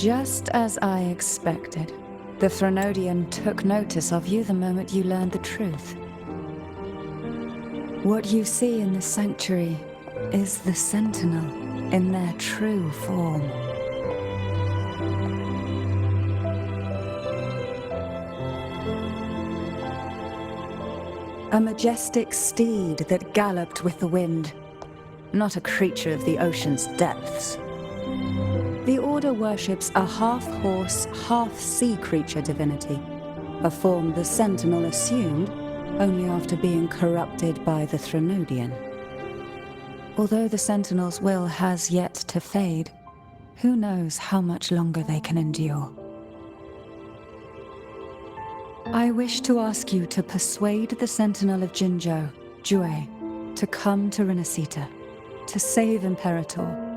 Just as I expected, the Threnodian took notice of you the moment you learned the truth. What you see in the sanctuary is the Sentinel in their true form. A majestic steed that galloped with the wind, not a creature of the ocean's depths. The Order worships a half-horse, half-sea creature divinity, a form the Sentinel assumed only after being corrupted by the Threnodian. Although the Sentinel's will has yet to fade, who knows how much longer they can endure. I wish to ask you to persuade the Sentinel of Jinzhou, Jue, to come to Renacita, to save Imperator.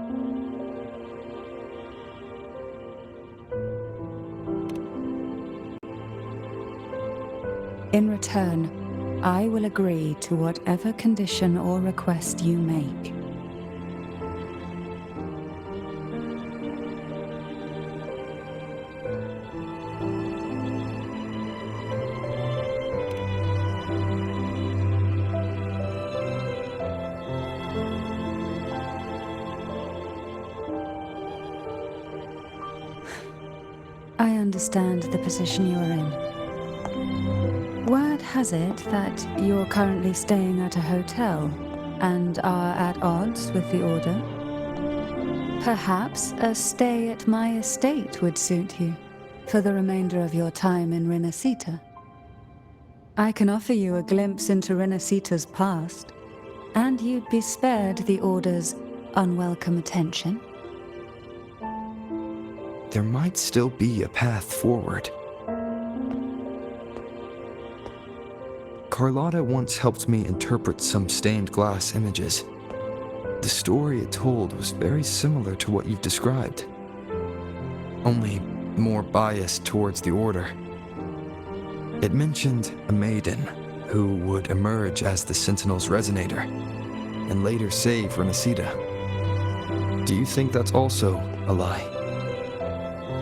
In return, I will agree to whatever condition or request you make. I understand the position you are in. Word has it that you're currently staying at a hotel and are at odds with the Order. Perhaps a stay at my estate would suit you for the remainder of your time in Renacita. I can offer you a glimpse into Renacita's past, and you'd be spared the Order's unwelcome attention. There might still be a path forward. Carlotta once helped me interpret some stained glass images. The story it told was very similar to what you've described, only more biased towards the Order. It mentioned a maiden who would emerge as the Sentinel's resonator and later save Renacita. Do you think that's also a lie?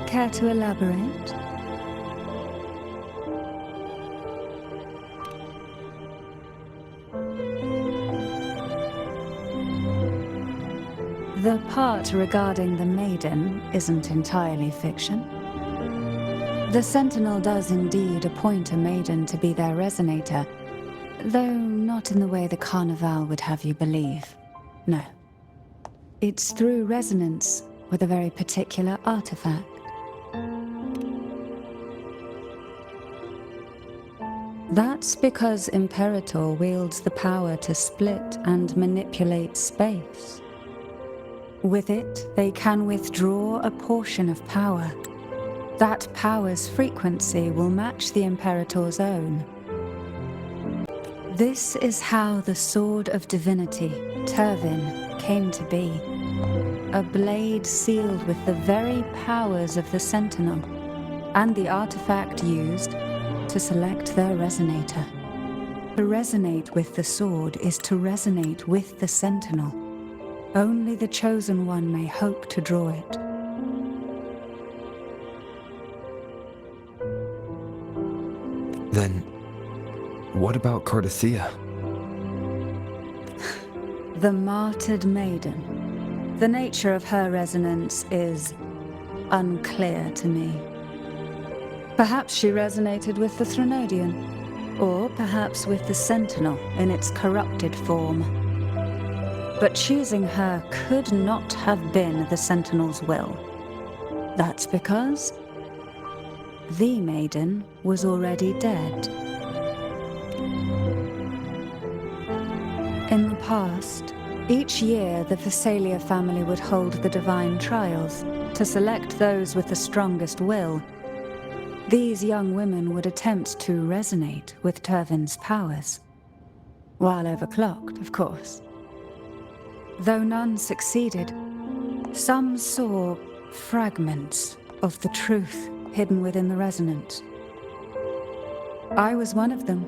Care to elaborate? The part regarding the Maiden isn't entirely fiction. The Sentinel does indeed appoint a Maiden to be their resonator, though not in the way the Carnival would have you believe. No. It's through resonance with a very particular artifact. That's because Imperator wields the power to split and manipulate space. With it, they can withdraw a portion of power. That power's frequency will match the Imperator's own. This is how the Sword of Divinity, Turvin, came to be. A blade sealed with the very powers of the Sentinel, and the artifact used to select their resonator. To resonate with the sword is to resonate with the Sentinel. Only the Chosen One may hope to draw it. Then, what about Cardothea? The martyred maiden. The nature of her resonance is unclear to me. Perhaps she resonated with the Threnodian, or perhaps with the Sentinel in its corrupted form. But choosing her could not have been the Sentinel's will. That's because the Maiden was already dead. In the past, each year the Thessalia family would hold the divine trials to select those with the strongest will. These young women would attempt to resonate with Turvin's powers. While overclocked, of course. Though none succeeded, some saw fragments of the truth hidden within the resonance. I was one of them.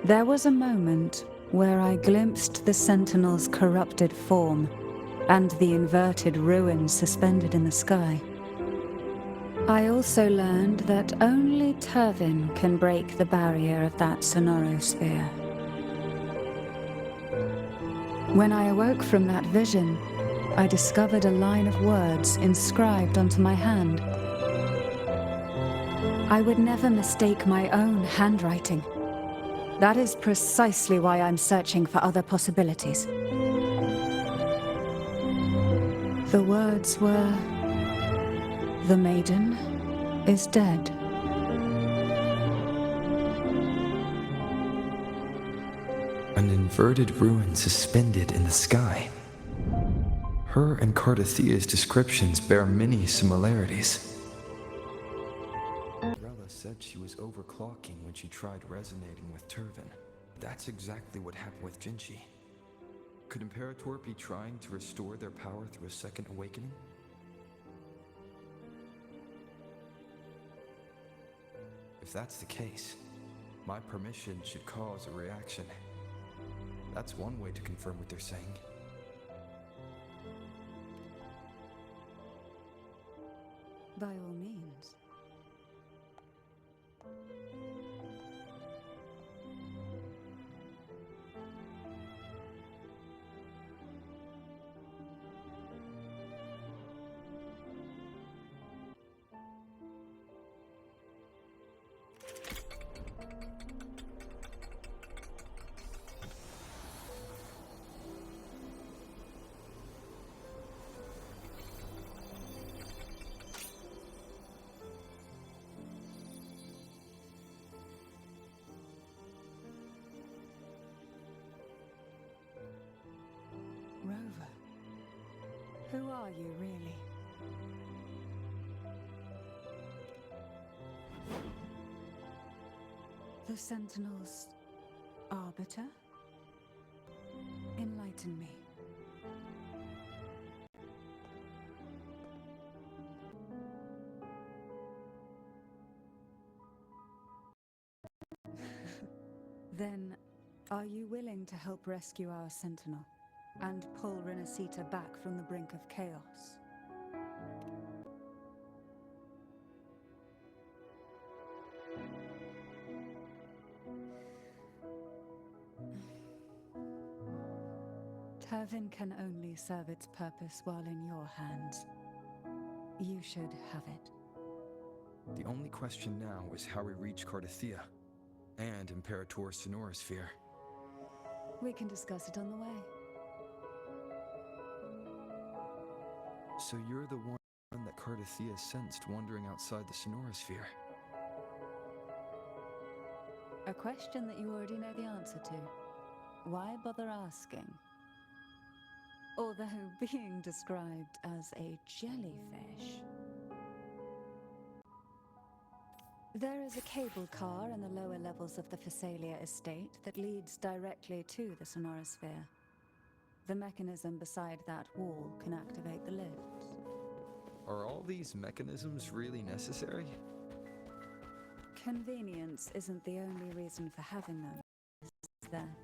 There was a moment where I glimpsed the Sentinel's corrupted form and the inverted ruins suspended in the sky. I also learned that only Turvin can break the barrier of that sonorosphere. When I awoke from that vision, I discovered a line of words inscribed onto my hand. I would never mistake my own handwriting. That is precisely why I'm searching for other possibilities. The words were, "The Maiden is dead." An inverted ruin suspended in the sky. Her and Cardathea's descriptions bear many similarities. Rella said she was overclocking when she tried resonating with Turvin. That's exactly what happened with Jinchi. Could Imperator be trying to restore their power through a second awakening? If that's the case, my permission should cause a reaction. That's one way to confirm what they're saying. By all means. Rover, who are you really? The Sentinel's arbiter? Enlighten me. Then, are you willing to help rescue our Sentinel and pull Renacita back from the brink of chaos? Turvin can only serve its purpose while in your hands. You should have it. The only question now is how we reach Cardathea and Imperator's sonorosphere. We can discuss it on the way. So you're the one that Cardathea sensed wandering outside the sonorosphere? A question that you already know the answer to. Why bother asking? Although being described as a jellyfish. There is a cable car in the lower levels of the Phasalia estate that leads directly to the sonorosphere. The mechanism beside that wall can activate the lifts. Are all these mechanisms really necessary? Convenience isn't the only reason for having them, is there?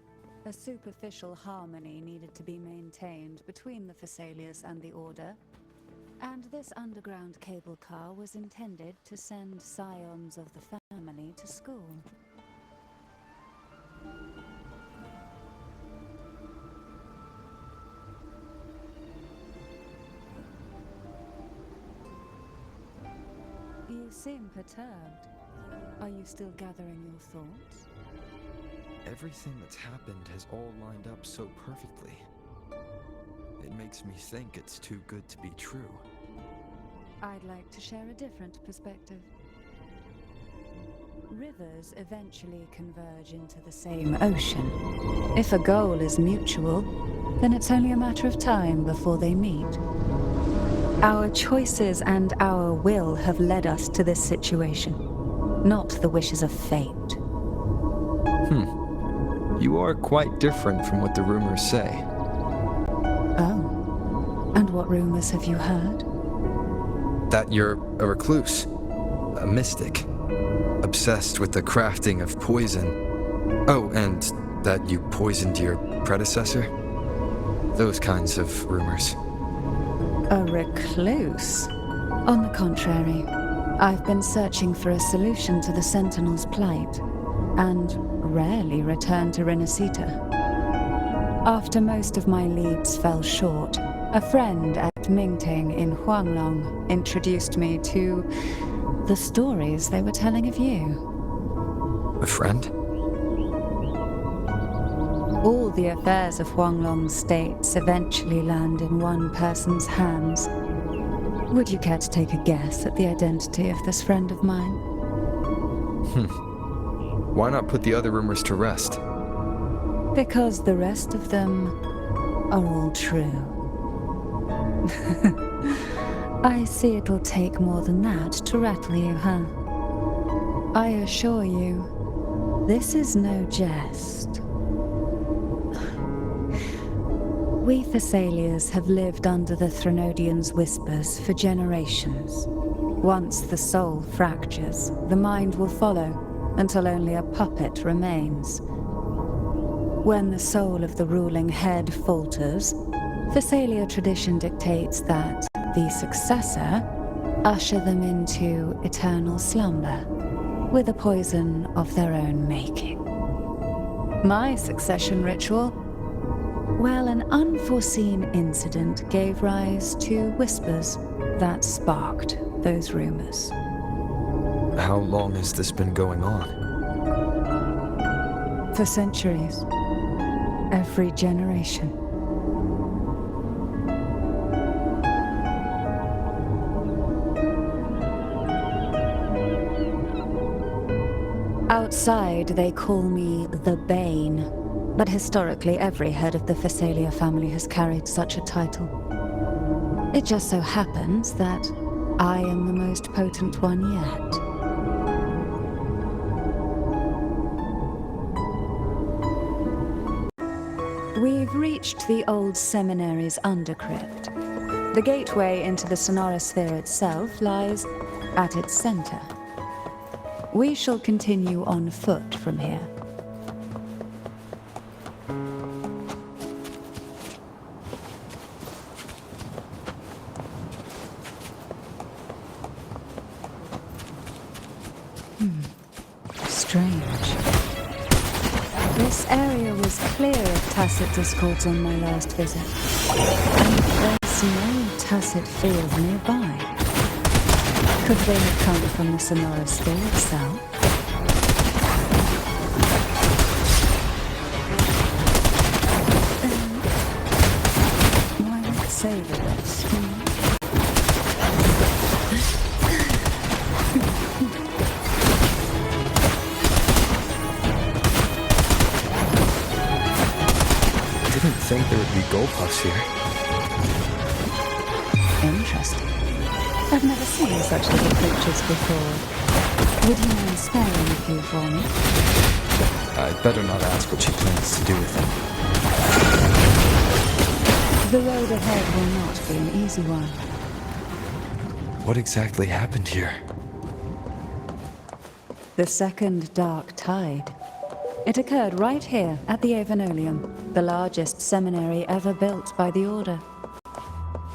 A superficial harmony needed to be maintained between the Phasalias and the Order, and this underground cable car was intended to send scions of the family to school. You seem perturbed. Are you still gathering your thoughts? Everything that's happened has all lined up so perfectly. It makes me think it's too good to be true. I'd like to share a different perspective. Rivers eventually converge into the same ocean. If a goal is mutual, then it's only a matter of time before they meet. Our choices and our will have led us to this situation, not the wishes of fate. You are quite different from what the rumors say. Oh. And what rumors have you heard? That you're a recluse, a mystic, obsessed with the crafting of poison. Oh, and that you poisoned your predecessor? Those kinds of rumors. A recluse? On the contrary, I've been searching for a solution to the Sentinel's plight, and rarely return to Renacita. After most of my leads fell short, a friend at Mingting in Huanglong introduced me to the stories they were telling of you. A friend? All the affairs of Huanglong's states eventually land in one person's hands. Would you care to take a guess at the identity of this friend of mine? Why not put the other rumors to rest? Because the rest of them are all true. I see it'll take more than that to rattle you, huh? I assure you, this is no jest. We Thessalians have lived under the Threnodians' whispers for generations. Once the soul fractures, the mind will follow, until only a puppet remains. When the soul of the ruling head falters, Thessalia tradition dictates that the successor usher them into eternal slumber, with a poison of their own making. My succession ritual? Well, an unforeseen incident gave rise to whispers that sparked those rumors. How long has this been going on? For centuries. Every generation. Outside, they call me the Bane, but historically every head of the Thessalia family has carried such a title. It just so happens that I am the most potent one yet. We've reached the old seminary's undercrypt. The gateway into the sonorosphere itself lies at its center. We shall continue on foot from here. Strange. This area was clear of tacit discords on my last visit. And there's no tacit field nearby. Could they have come from the sonorosphere itself? Why not say this? I didn't think there would be gold puffs here. Interesting. I've never seen such little creatures before. Would you mind sparing a few for me? I'd better not ask what she plans to do with them. The road ahead will not be an easy one. What exactly happened here? The second dark tide. It occurred right here at the Avenolium, the largest seminary ever built by the Order.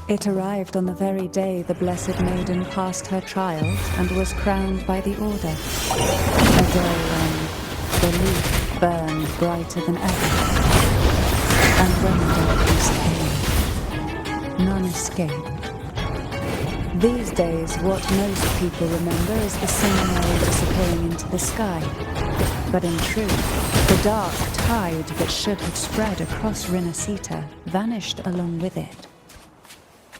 It arrived on the very day the Blessed Maiden passed her trials and was crowned by the Order. A day when the leaf burned brighter than ever. And when darkness came, none escaped. These days, what most people remember is the seminary disappearing into the sky. But in truth, the dark tide that should have spread across Renacita vanished along with it.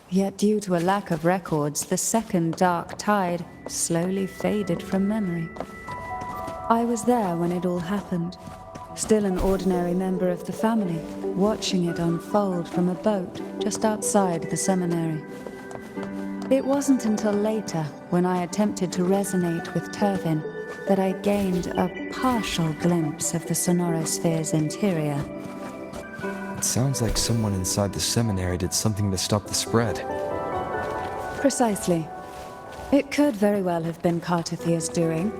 Yet due to a lack of records, the second dark tide slowly faded from memory. I was there when it all happened, still an ordinary member of the family, watching it unfold from a boat just outside the seminary. It wasn't until later, when I attempted to resonate with Turvin, that I gained a partial glimpse of the sonorosphere's interior. It sounds like someone inside the seminary did something to stop the spread. Precisely. It could very well have been Cartithia's doing,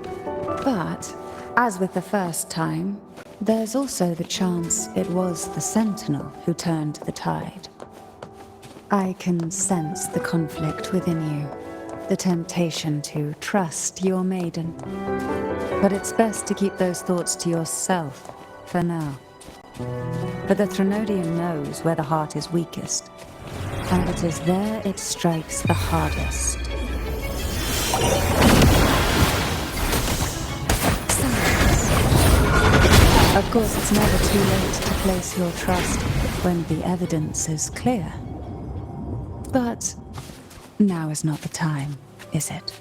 but, as with the first time, there's also the chance it was the Sentinel who turned the tide. I can sense the conflict within you. the temptation to trust your maiden. But it's best to keep those thoughts to yourself for now. For the Threnodian knows where the heart is weakest, and it is there it strikes the hardest. Of course, it's never too late to place your trust when the evidence is clear. But now is not the time, is it?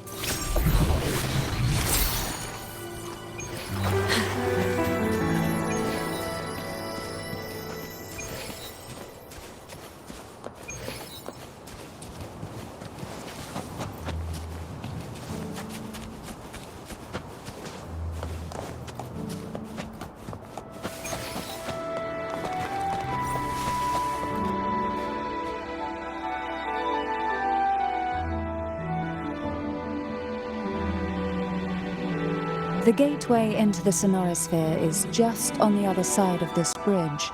The gateway into the Sonorosphere is just on the other side of this bridge.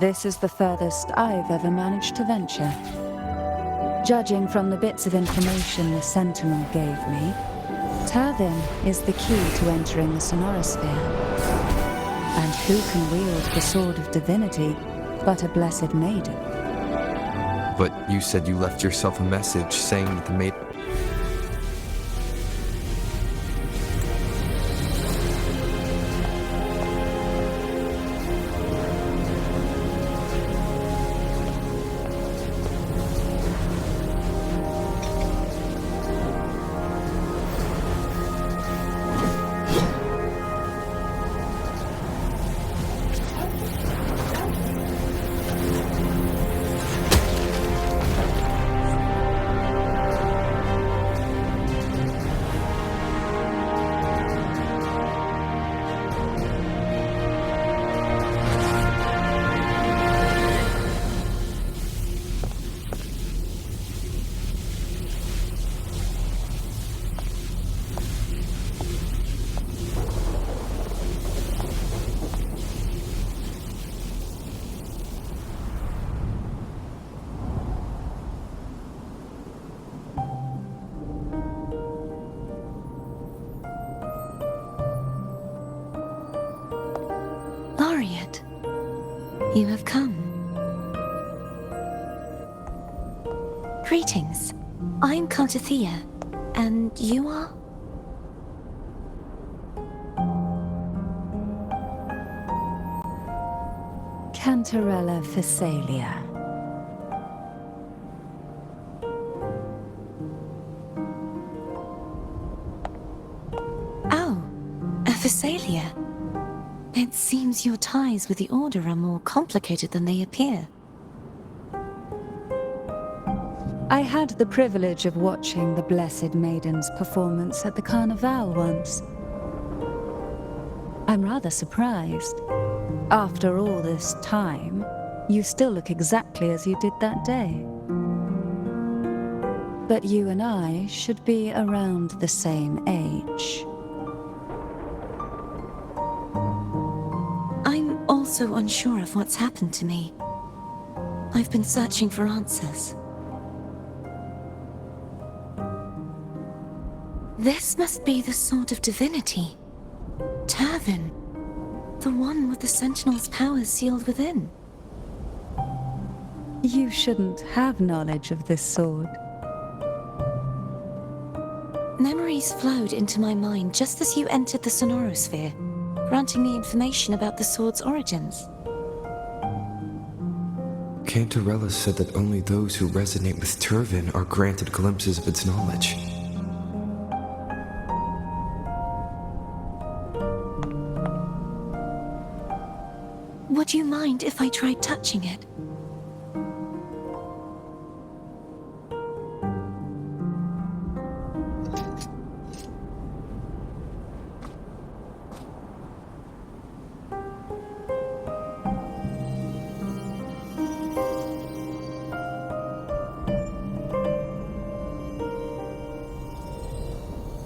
This is the furthest I've ever managed to venture. Judging from the bits of information the Sentinel gave me, Tervin is the key to entering the Sonorosphere. And who can wield the Sword of Divinity but a Blessed Maiden? But you said you left yourself a message saying that the Maiden... You have come. Greetings. I'm Cartathea, and you are? Cantarella Phasalia. Oh, a Phasalia. It seems your ties with the Order are more complicated than they appear. I had the privilege of watching the Blessed Maiden's performance at the Carnival once. I'm rather surprised. After all this time, you still look exactly as you did that day. But you and I should be around the same age. I'm also unsure of what's happened to me. I've been searching for answers. This must be the Sword of Divinity. Tervin, the one with the Sentinel's powers sealed within. You shouldn't have knowledge of this sword. Memories flowed into my mind just as you entered the Sonorosphere, granting me information about the sword's origins. Cantarella said that only those who resonate with Tervin are granted glimpses of its knowledge. Would you mind if I tried touching it?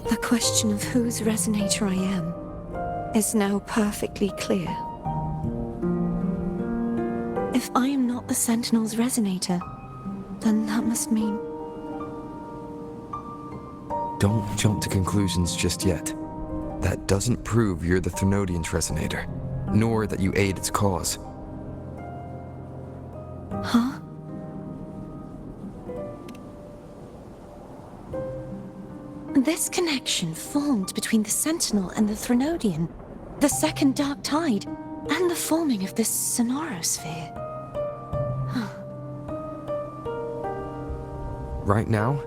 The question of whose resonator I am is now perfectly clear. If I am not the Sentinel's resonator, then that must mean... don't jump to conclusions just yet. That doesn't prove you're the Thermodian's resonator, nor that you aid its cause. Huh? This connection formed between the Sentinel and the Thermodian, the second Dark Tide, and the forming of this sonorosphere. Right now,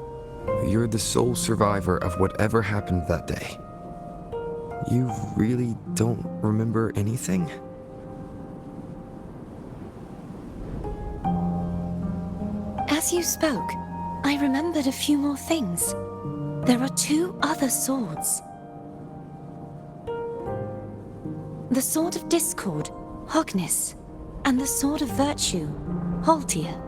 you're the sole survivor of whatever happened that day. You really don't remember anything? As you spoke, I remembered a few more things. There are 2 other swords. The Sword of Discord, Hognis, and the Sword of Virtue, Haltia.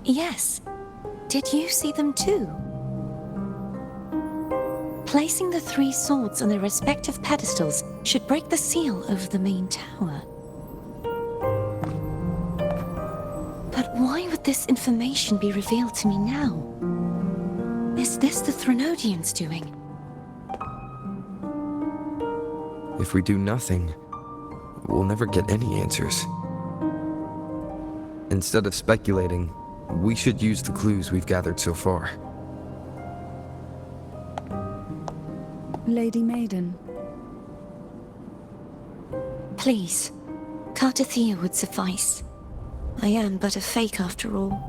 Yes. Did you see them too? Placing the 3 swords on their respective pedestals should break the seal over the main tower. But why would this information be revealed to me now? Is this the Thermodian's doing? If we do nothing, we'll never get any answers. Instead of speculating, we should use the clues we've gathered so far. Lady Maiden. Please, Cartathea would suffice. I am but a fake after all.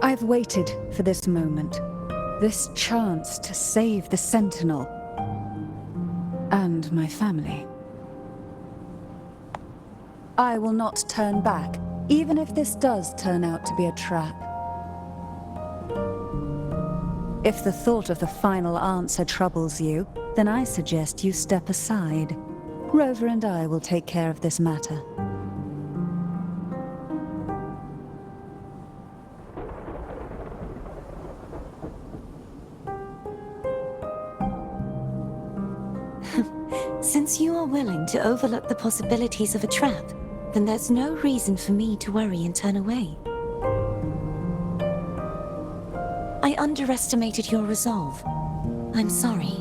I've waited for this moment, this chance to save the Sentinel and my family. I will not turn back, even if this does turn out to be a trap. If the thought of the final answer troubles you, then I suggest you step aside. Rover and I will take care of this matter. Since you are willing to overlook the possibilities of a trap, then there's no reason for me to worry and turn away. I underestimated your resolve. I'm sorry.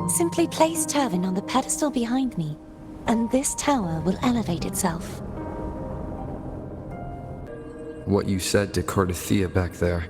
Simply place Turvin on the pedestal behind me, and this tower will elevate itself. What you said to Cartathea back there.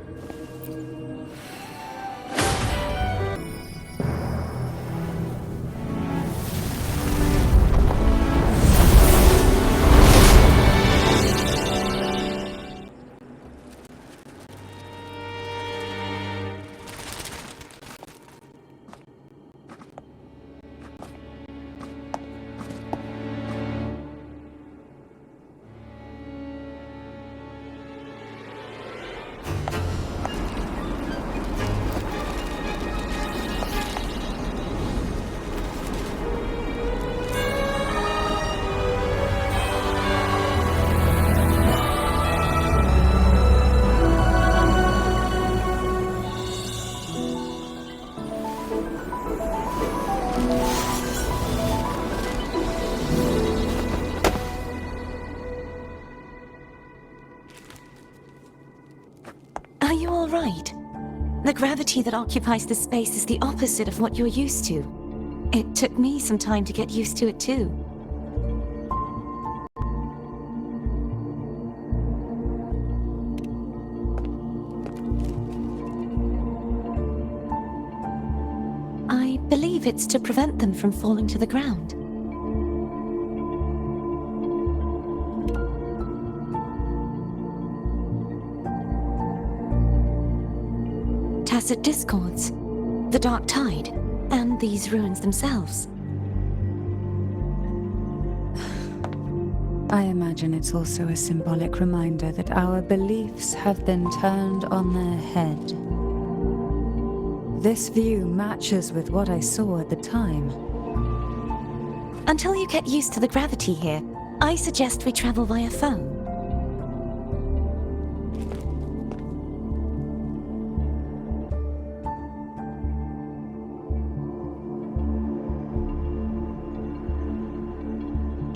Are you all right? The gravity that occupies this space is the opposite of what you're used to. It took me some time to get used to it too. I believe it's to prevent them from falling to the ground. Tacit discords, the Dark Tide, and these ruins themselves. I imagine it's also a symbolic reminder that our beliefs have been turned on their head. This view matches with what I saw at the time. Until you get used to the gravity here, I suggest we travel via phone.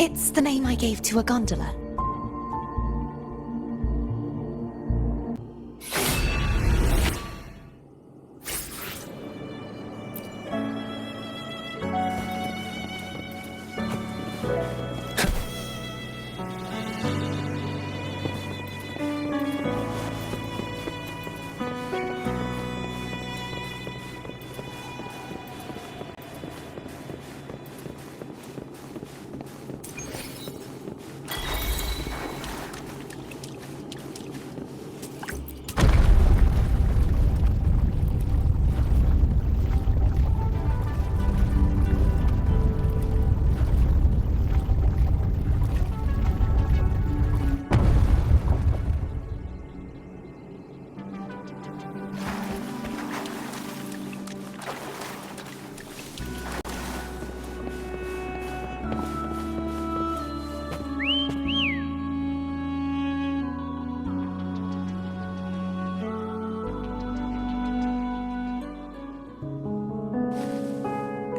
It's the name I gave to a gondola.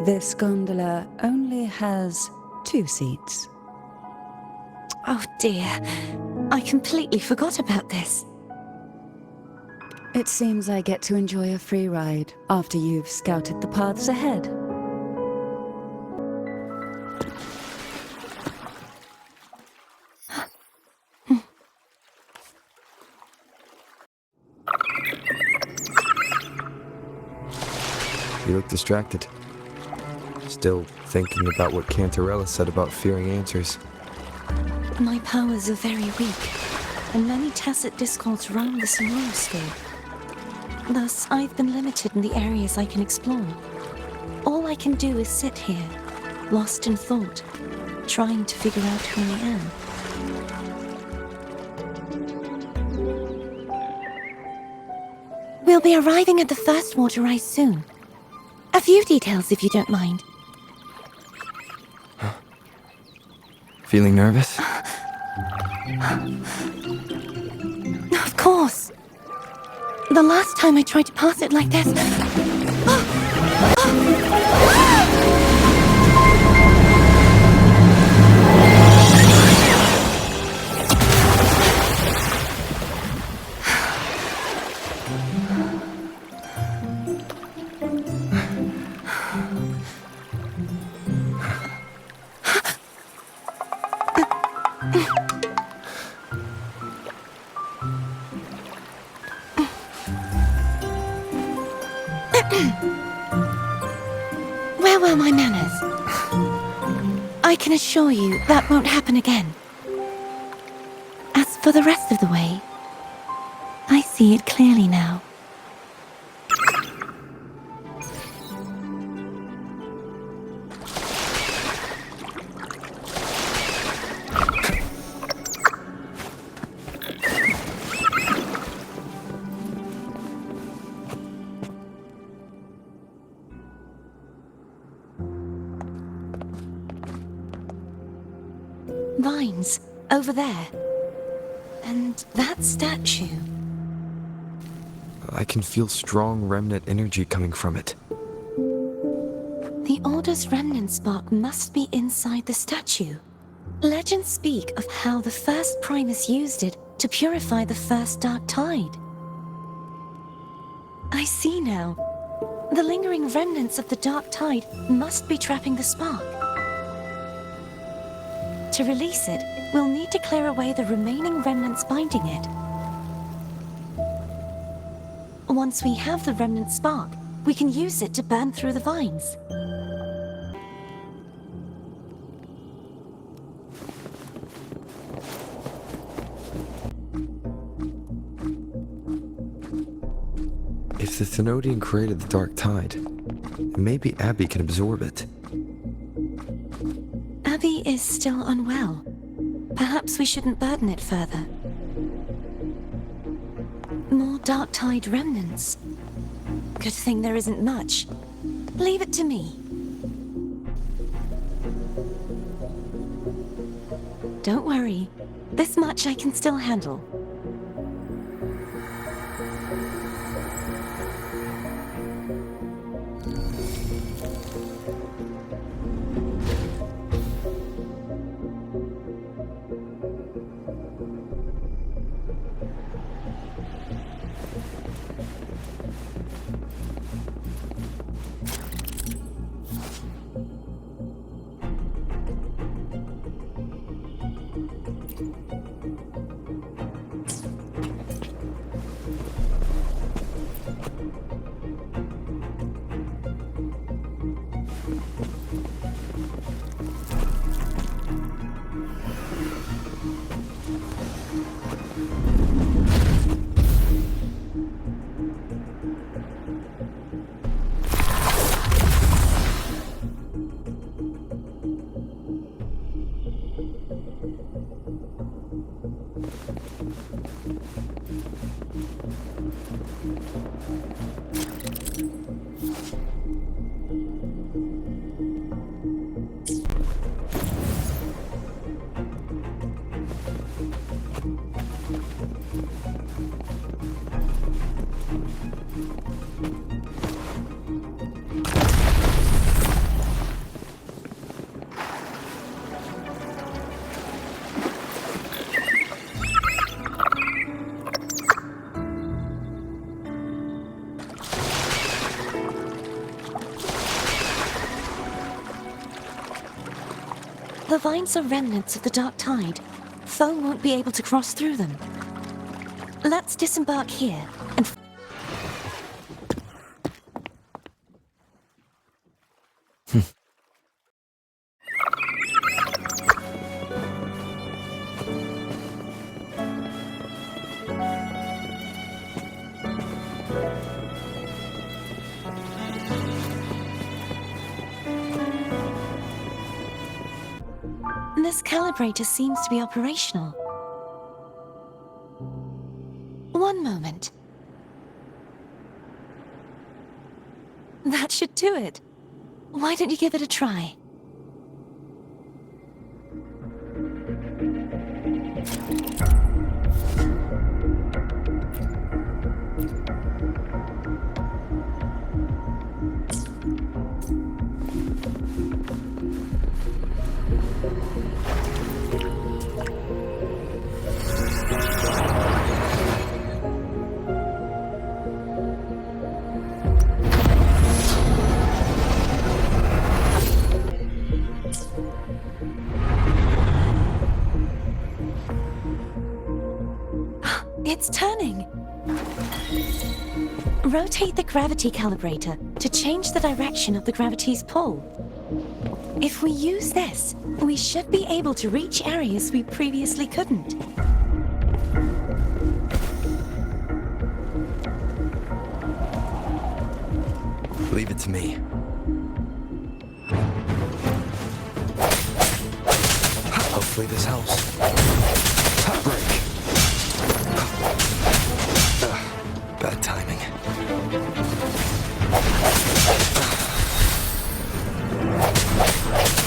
This gondola only has 2 seats. Oh dear, I completely forgot about this. It seems I get to enjoy a free ride after you've scouted the paths ahead. You look distracted. Still thinking about what Cantarella said about fearing answers. My powers are very weak, and many tacit discords roam the sonoro sphere. Thus, I've been limited in the areas I can explore. All I can do is sit here, lost in thought, trying to figure out who I am. We'll be arriving at the first water rise soon. A few details, if you don't mind. Feeling nervous? Of course. The last time I tried to pass it like this... Where were my manners? I can assure you that won't happen again. As for the rest of the way, I see it clearly now. Vines, over there. And that statue. I can feel strong remnant energy coming from it. The Order's remnant spark must be inside the statue. Legends speak of how the first Primus used it to purify the first dark tide. I see now. The lingering remnants of the dark tide must be trapping the spark. To release it, we'll need to clear away the remaining remnants binding it. Once we have the remnant spark, we can use it to burn through the vines. If the Thenodian created the dark tide, maybe Abby can absorb it. Abby is still unwell. Perhaps we shouldn't burden it further. More dark tide remnants. Good thing there isn't much. Leave it to me. Don't worry. This much I can still handle. The vines are remnants of the dark tide. Foam won't be able to cross through them. Let's disembark here and... This calibrator seems to be operational. One moment. That should do it. Why don't you give it a try? It's turning. Rotate the gravity calibrator to change the direction of the gravity's pull. If we use this, we should be able to reach areas we previously couldn't. Leave it to me. Hopefully this helps. Break. Bad timing.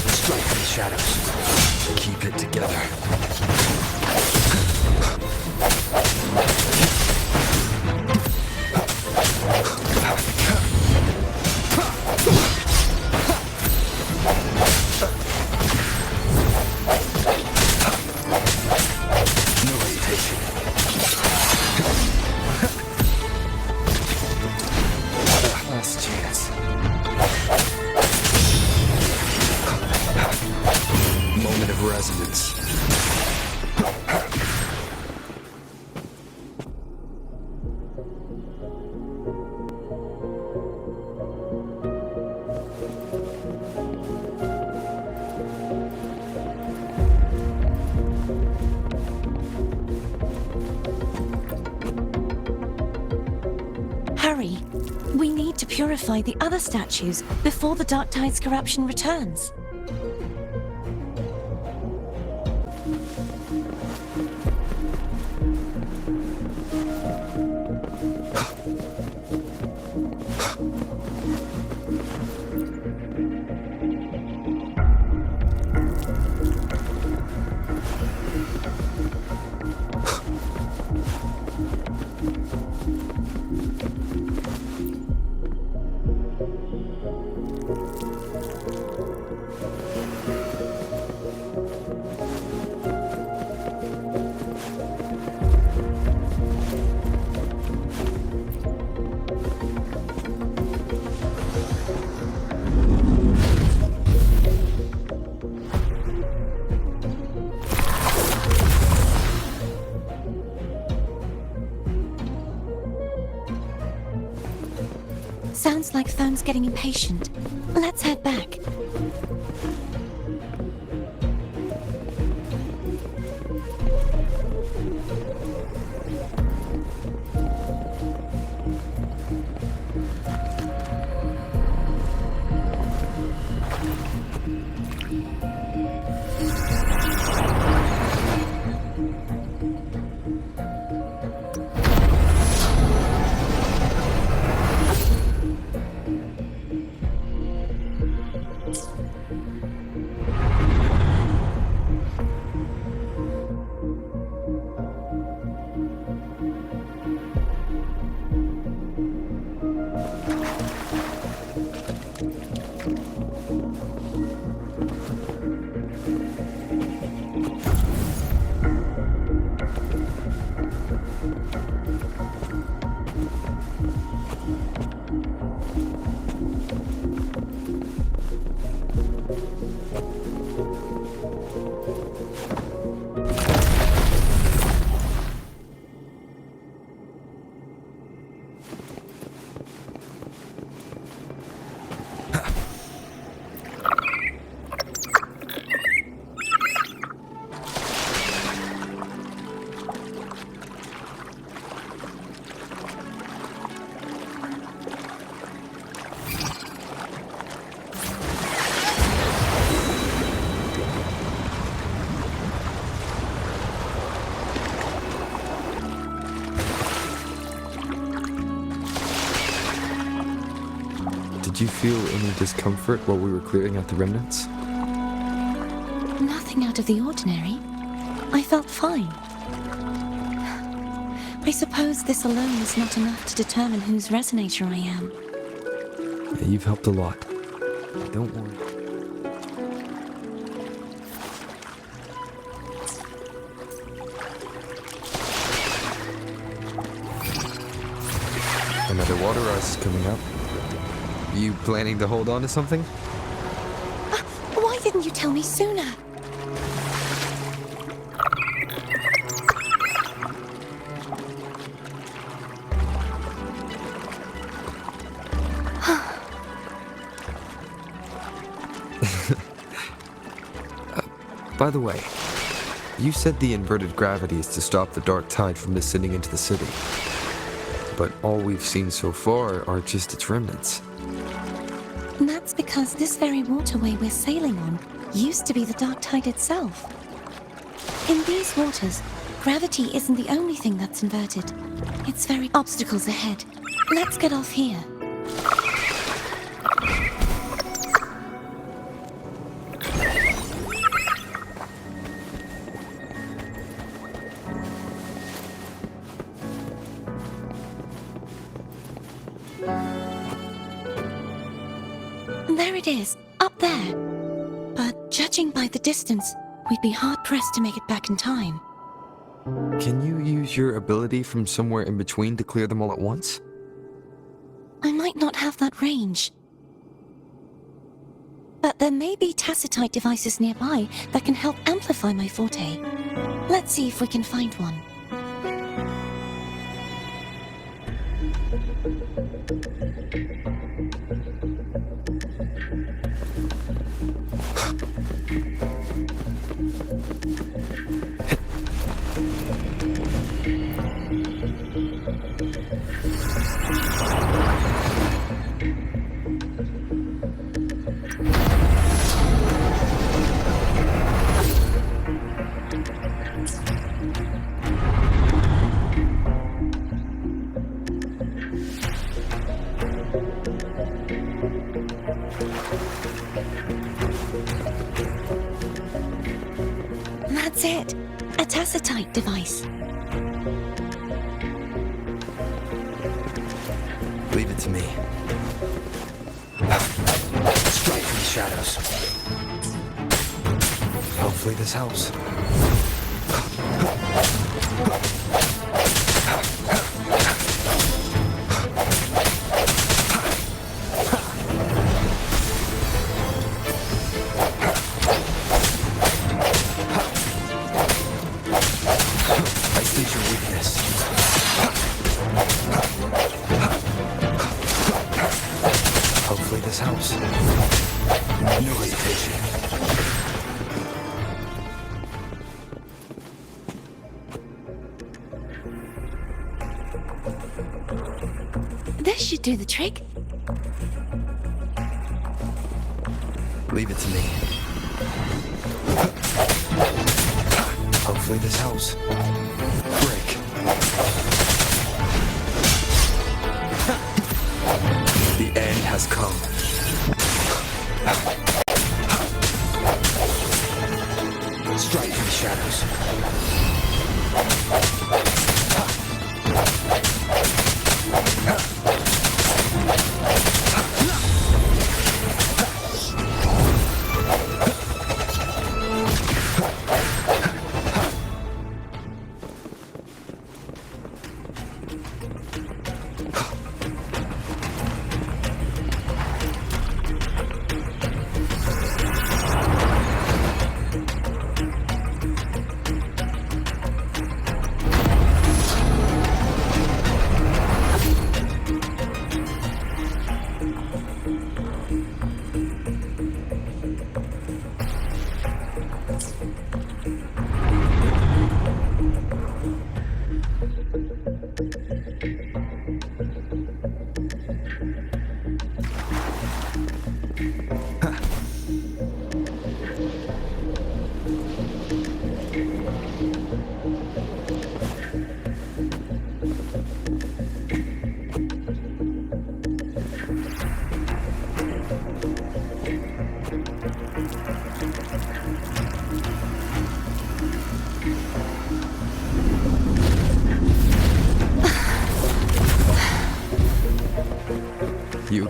Strike for the shadows. Keep it together. No hesitation. Last chance. Moment of resonance. Hurry! We need to purify the other statues before the Dark Tide's corruption returns. Sounds like Phone's getting impatient. Let's head back. you feel any discomfort while we were clearing out the remnants? Nothing out of the ordinary. I felt fine. I suppose this alone is not enough to determine whose resonator I am. Yeah, you've helped a lot. Don't worry. Another water ice is coming up. You planning to hold on to something? Why didn't you tell me sooner? By the way, you said the inverted gravity is to stop the dark tide from descending into the city. But all we've seen so far are just its remnants. And that's because this very waterway we're sailing on used to be the dark tide itself. In these waters, gravity isn't the only thing that's inverted. It's very obstacles ahead. Let's get off here. There it is, up there. But judging by the distance, we'd be hard-pressed to make it back in time. Can you use your ability from somewhere in between to clear them all at once? I might not have that range. But there may be tacitite devices nearby that can help amplify my forte. Let's see if we can find one. That's it. A tacitite device. Leave it to me. Strike from the shadows. Hopefully this helps. Hopefully this helps. No hesitation. This should do the trick. Leave it to me. Hopefully this helps. Break. The end has come. Strike from the shadows.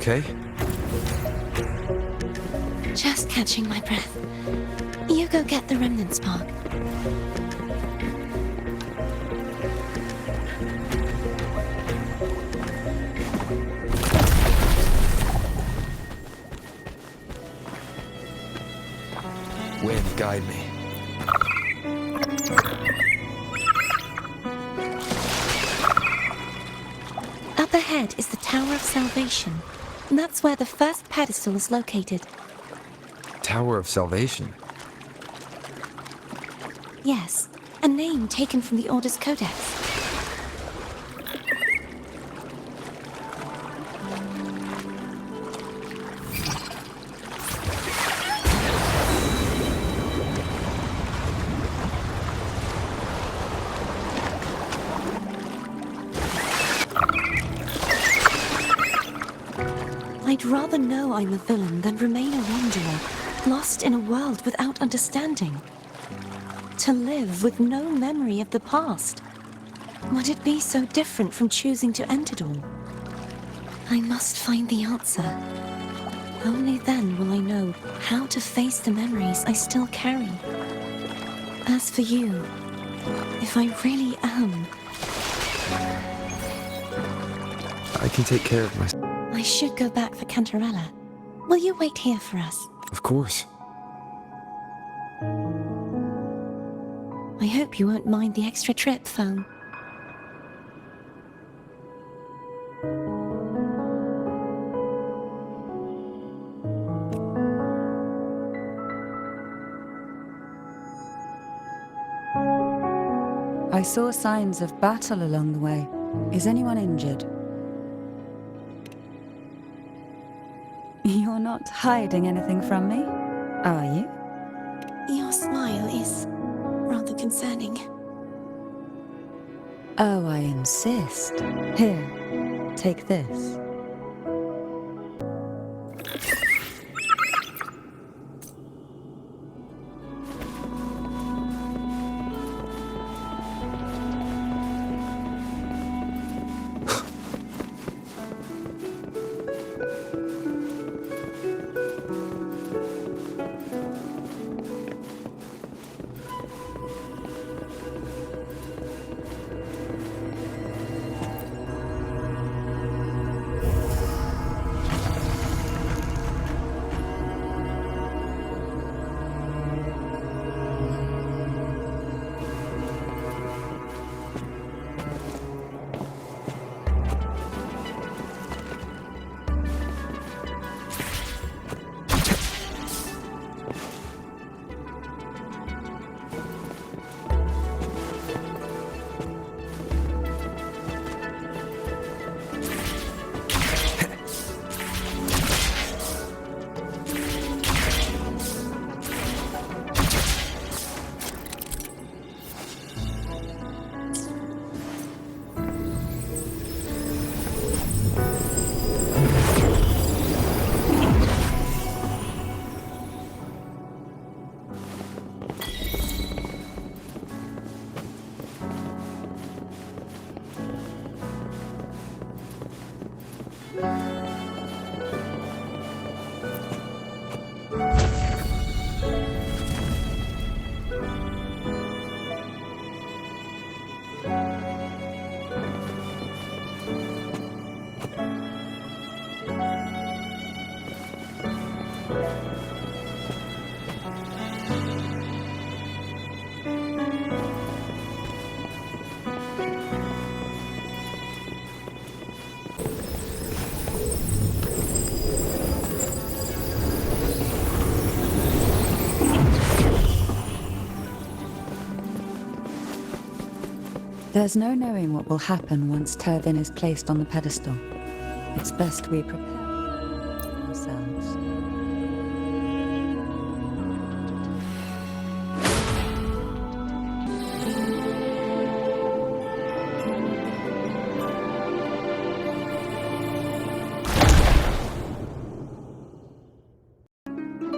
okay? Just catching my breath. You go get the remnant spark. Wind, guide me. Up ahead is the Tower of Salvation. That's where the first pedestal is located. Tower of Salvation. Yes, a name taken from the Order's Codex. I'd rather know I'm a villain than remain a wanderer, lost in a world without understanding. To live with no memory of the past. Would it be so different from choosing to end it all? I must find the answer. Only then will I know how to face the memories I still carry. As for you, if I really am... I can take care of myself. I should go back for Cantarella. Will you wait here for us? Of course. I hope you won't mind the extra trip, Foam. I saw signs of battle along the way. Is anyone injured? You're not hiding anything from me, are you? Your smile is rather concerning. Oh, I insist. Here, take this. There's no knowing what will happen once Turvin is placed on the pedestal. It's best we prepare ourselves.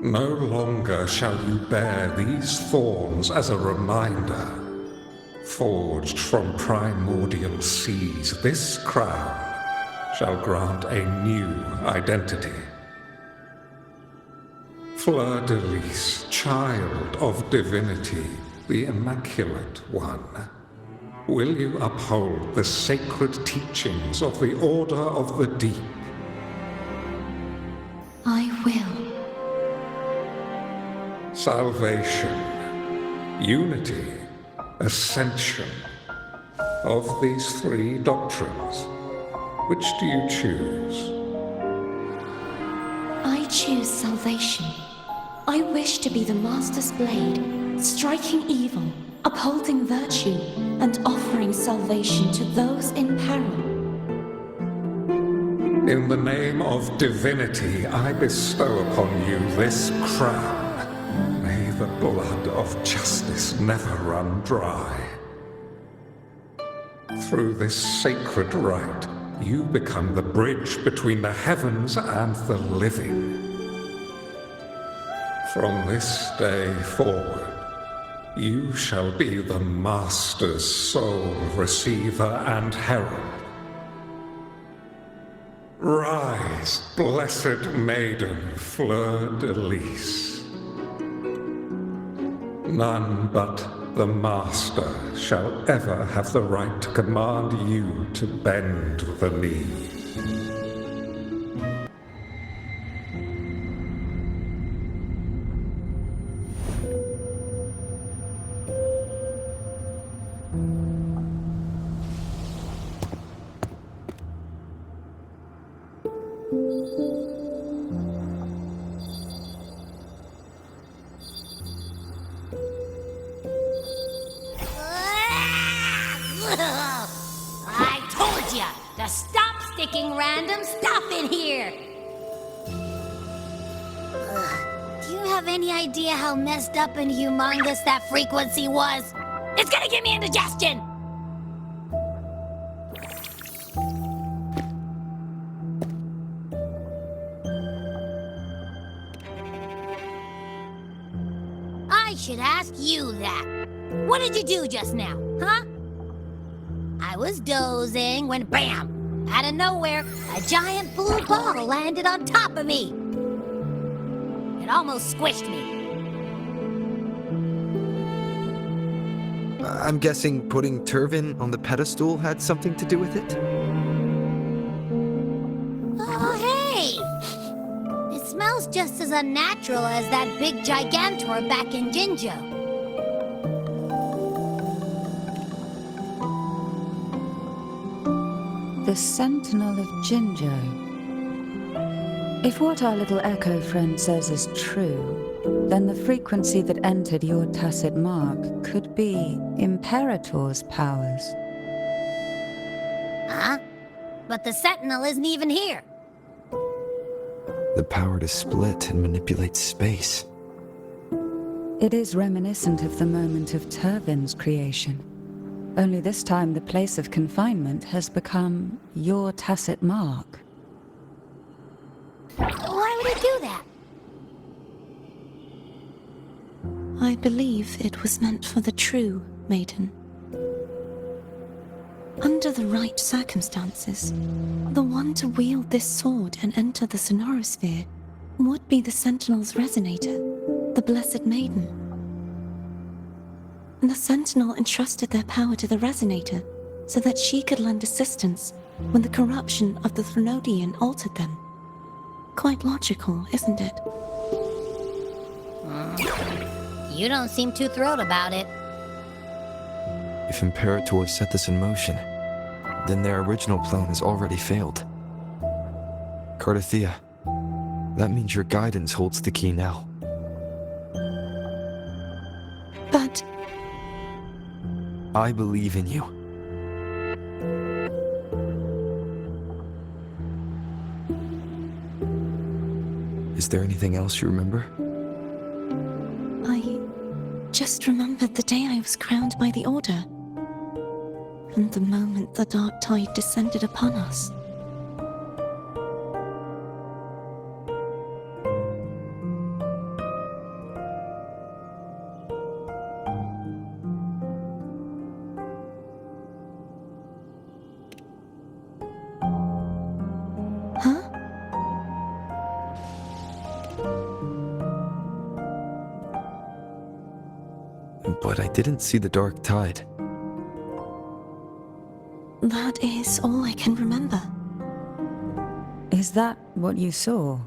No longer shall you bear these thorns as a reminder. Forged from primordial seas, this crown shall grant a new identity. Fleur-de-Lis, child of divinity, the Immaculate One, will you uphold the sacred teachings of the Order of the Deep? I will. Salvation, unity, ascension. Of these three doctrines, which do you choose? I choose salvation. I wish to be the Master's blade, striking evil, upholding virtue, and offering salvation to those in peril. In the name of divinity, I bestow upon you this crown. May the blood of justice never run dry. Through this sacred rite, you become the bridge between the heavens and the living. From this day forward, you shall be the Master's sole receiver and herald. Rise, blessed maiden Fleur-de-Lis. None but the Master shall ever have the right to command you to bend the knee. I told ya to stop sticking random stuff in here! Do you have any idea how messed up and humongous that frequency was? It's gonna give me indigestion! I should ask you that. What did you do just now, huh? I was dozing when bam! Out of nowhere, a giant blue ball landed on top of me. It almost squished me. I'm guessing putting Turvin on the pedestal had something to do with it? Oh, hey! It smells just as unnatural as that big gigantor back in Jinjo. The Sentinel of Jinjo. If what our little echo friend says is true, then the frequency that entered your tacit mark could be Imperator's powers. Huh? But the Sentinel isn't even here. The power to split and manipulate space. It is reminiscent of the moment of Turvin's creation. Only this time the place of confinement has become your tacit mark. Why would it do that? I believe it was meant for the true Maiden. Under the right circumstances, the one to wield this sword and enter the Sonorosphere would be the Sentinel's resonator, the Blessed Maiden. The Sentinel entrusted their power to the resonator so that she could lend assistance when the corruption of the Threnodian altered them. Quite logical, isn't it? You don't seem too thrilled about it. If Imperator set this in motion, then their original plan has already failed. Cardathea, that means your guidance holds the key now. But I believe in you. Is there anything else you remember? I just remembered the day I was crowned by the Order, and the moment the dark tide descended upon us. But I didn't see the dark tide. That is all I can remember. Is that what you saw?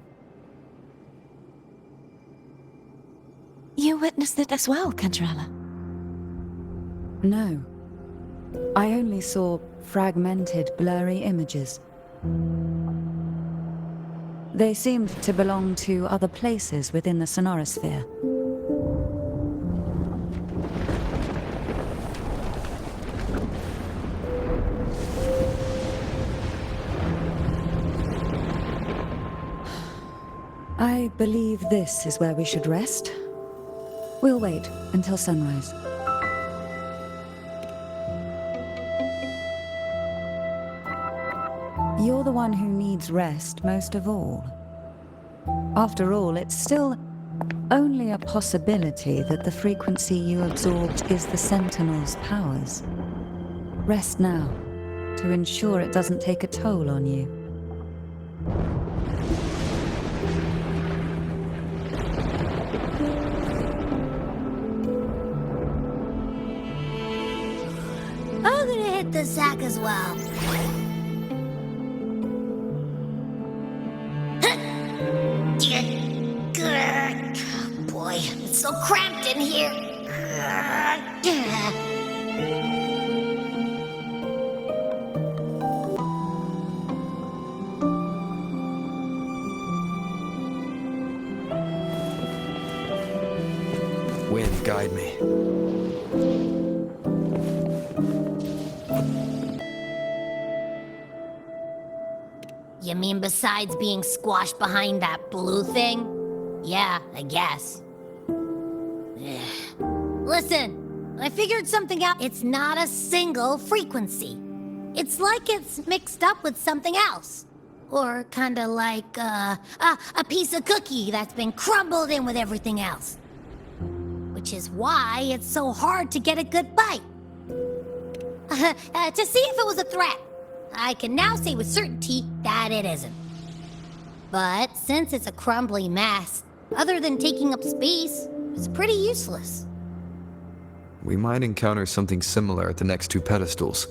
You witnessed it as well, Cantarella. No. I only saw fragmented, blurry images. They seemed to belong to other places within the sonorosphere. I believe this is where we should rest. We'll wait until sunrise. You're the one who needs rest most of all. After all, it's still only a possibility that the frequency you absorbed is the Sentinel's powers. Rest now, to ensure it doesn't take a toll on you. I'm gonna hit the sack as well. Boy, it's so cramped in here. Wind, guide me. You mean besides being squashed behind that blue thing? Yeah, I guess. Listen, I figured something out. It's not a single frequency. It's like it's mixed up with something else. Or kinda like, a piece of cookie that's been crumbled in with everything else. Which is why it's so hard to get a good bite. To see if it was a threat. I can now say with certainty that it isn't. But since it's a crumbly mess, other than taking up space, it's pretty useless. We might encounter something similar at the next two pedestals.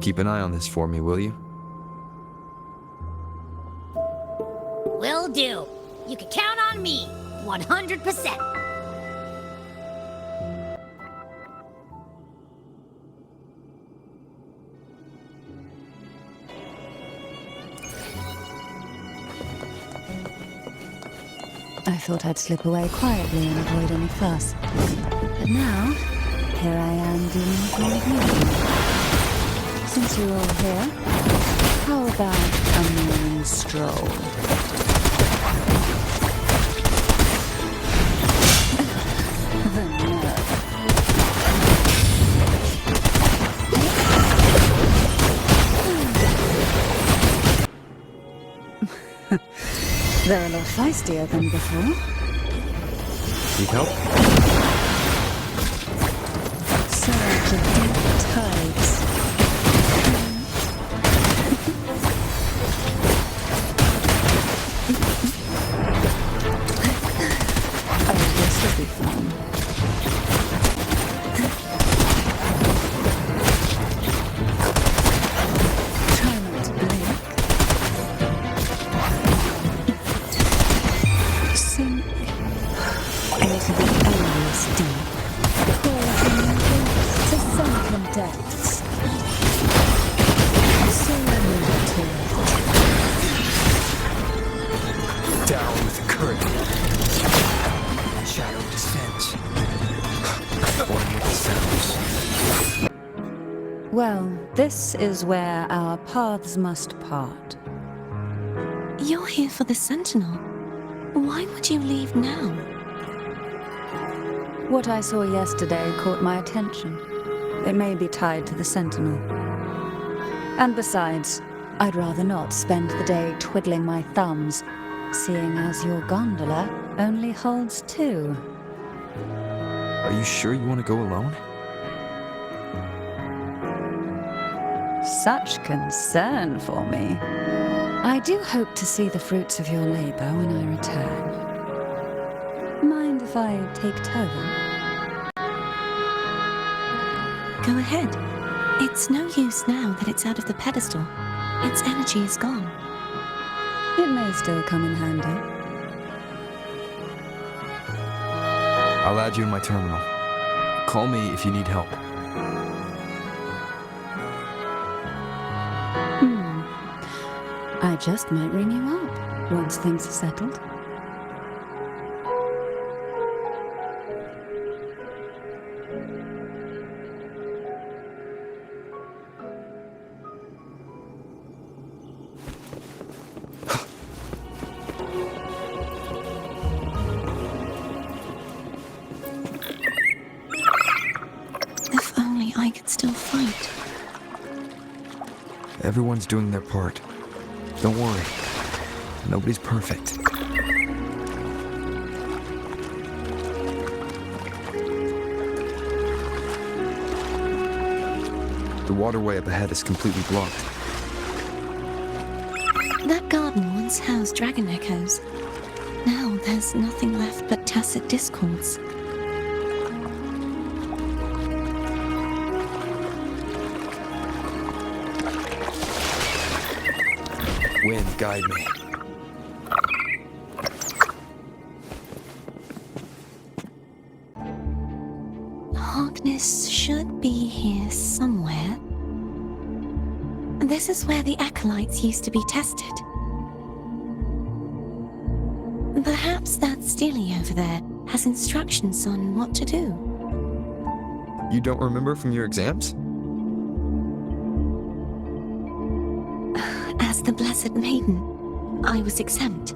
Keep an eye on this for me, will you? Will do. You can count on me, 100%. I thought I'd slip away quietly and avoid any fuss. But now, here I am dealing with all of you. Since you're all here, how about a morning stroll? The nerve. They're a lot feistier than before. Need help? Surge of deep tides. Oh, this will be fun. Try not to blink. Sink into the endless deep, pausing to sunken depths. Surrender to it. Down with the current. Shadow descends. One with the sounds. Well, this is where our paths must part. You're here for the Sentinel. Why would you leave now? What I saw yesterday caught my attention. It may be tied to the Sentinel. And besides, I'd rather not spend the day twiddling my thumbs, seeing as your gondola only holds two. Are you sure you want to go alone? Such concern for me. I do hope to see the fruits of your labor when I return. Mind if I take Tovin? Go ahead. It's no use now that it's out of the pedestal. Its energy is gone. It may still come in handy. I'll add you in my terminal. Call me if you need help. I just might ring you up once things are settled. If only I could still fight. Everyone's doing their part. Don't worry. Nobody's perfect. The waterway up ahead is completely blocked. That garden once housed dragon echoes. Now there's nothing left but tacit discords. Wind, guide me. Harkness should be here somewhere. This is where the acolytes used to be tested. Perhaps that Steely over there has instructions on what to do. You don't remember from your exams? As the Blessed Maiden, I was exempt.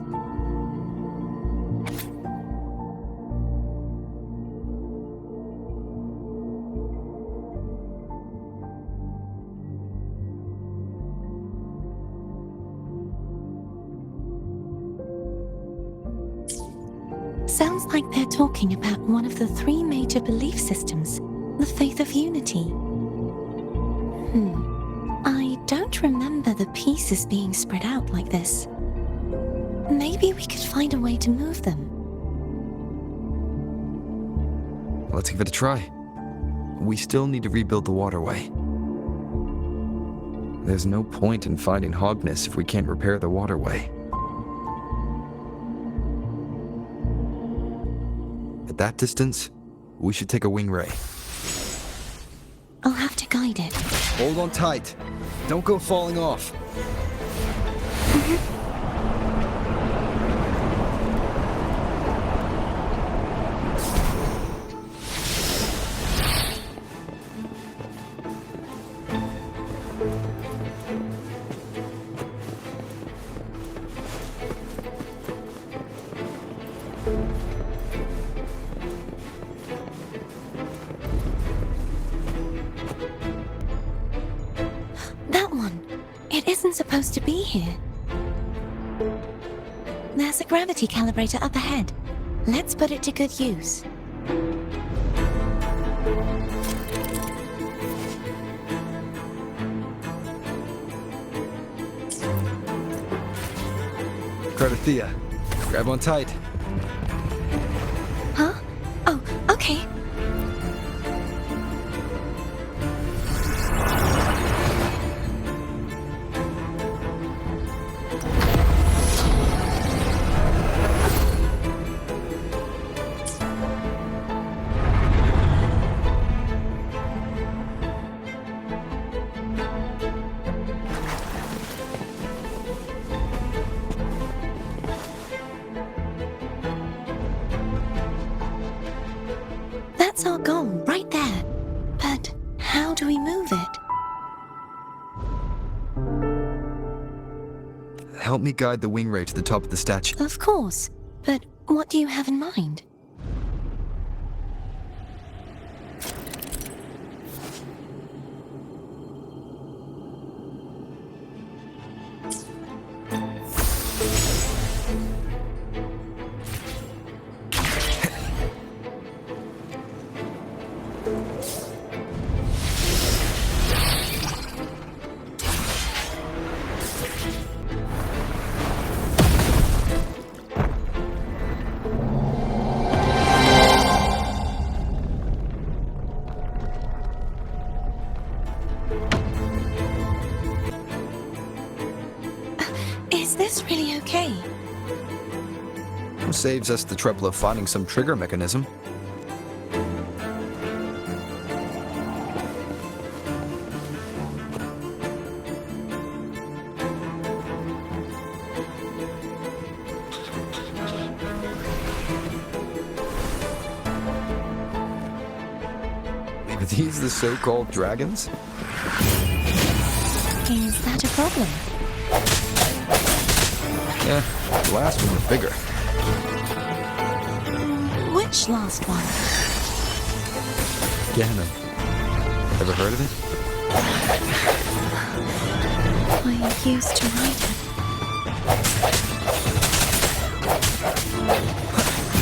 Sounds like they're talking about one of the three major belief systems, the faith of unity. I don't remember the pieces being spread out like this. Maybe we could find a way to move them. Let's give it a try. We still need to rebuild the waterway. There's no point in fighting Hogness if we can't repair the waterway. At that distance, we should take a wing ray. I'll have to guide it. Hold on tight. Don't go falling off. Supposed to be here. There's a gravity calibrator up ahead. Let's put it to good use. Cardathea, grab on tight. Huh? Oh, okay. That's our goal, right there. But how do we move it? Help me guide the wing ray to the top of the statue. Of course. But what do you have in mind? Saves us the trouble of finding some trigger mechanism. Are these the so-called dragons? Is that a problem? Yeah, the last one was bigger. Which last one? Ganon. Ever heard of it? I used to ride it.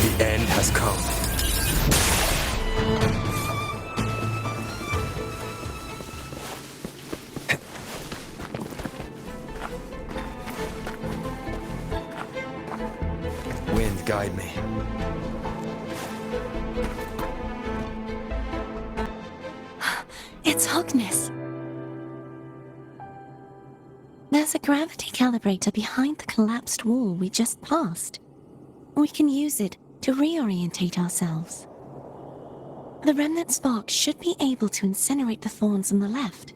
The end has come. Wind, guide me. It's Hogness. There's a gravity calibrator behind the collapsed wall we just passed. We can use it to reorientate ourselves. The remnant spark should be able to incinerate the thorns on the left.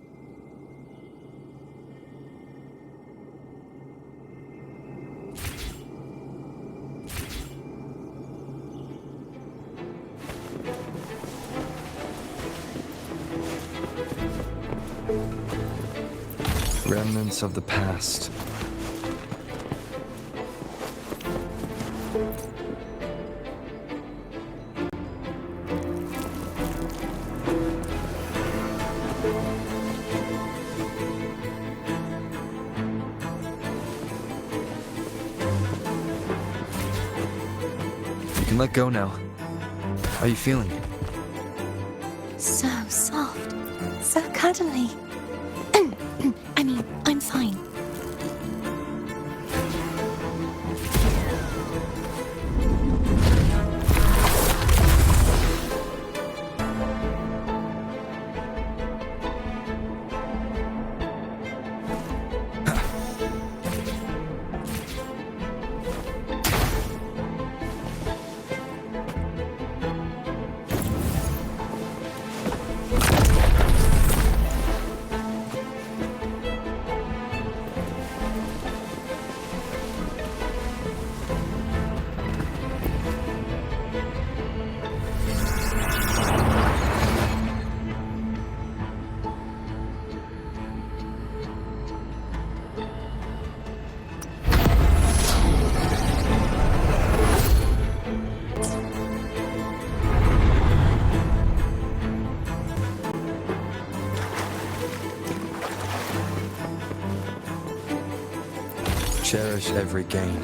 Remnants of the past. You can let go now. How are you feeling? So soft, so cuddly. I mean, I'm fine. Cherish every gain.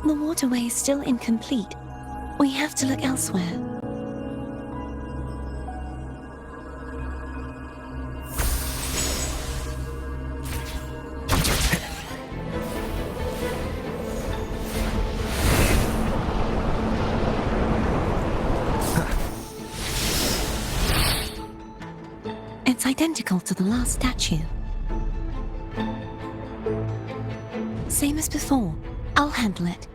The waterway is still incomplete. We have to look elsewhere. It's identical to the last statue. Same as before. I'll handle it.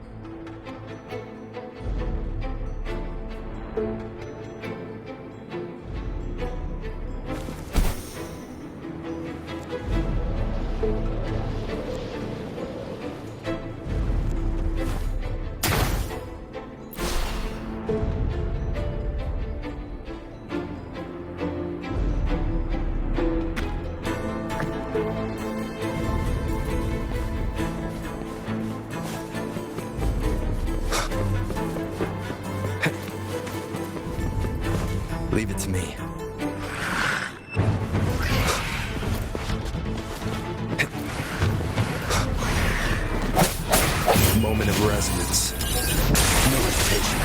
Leave it to me. Moment of resonance. No hesitation.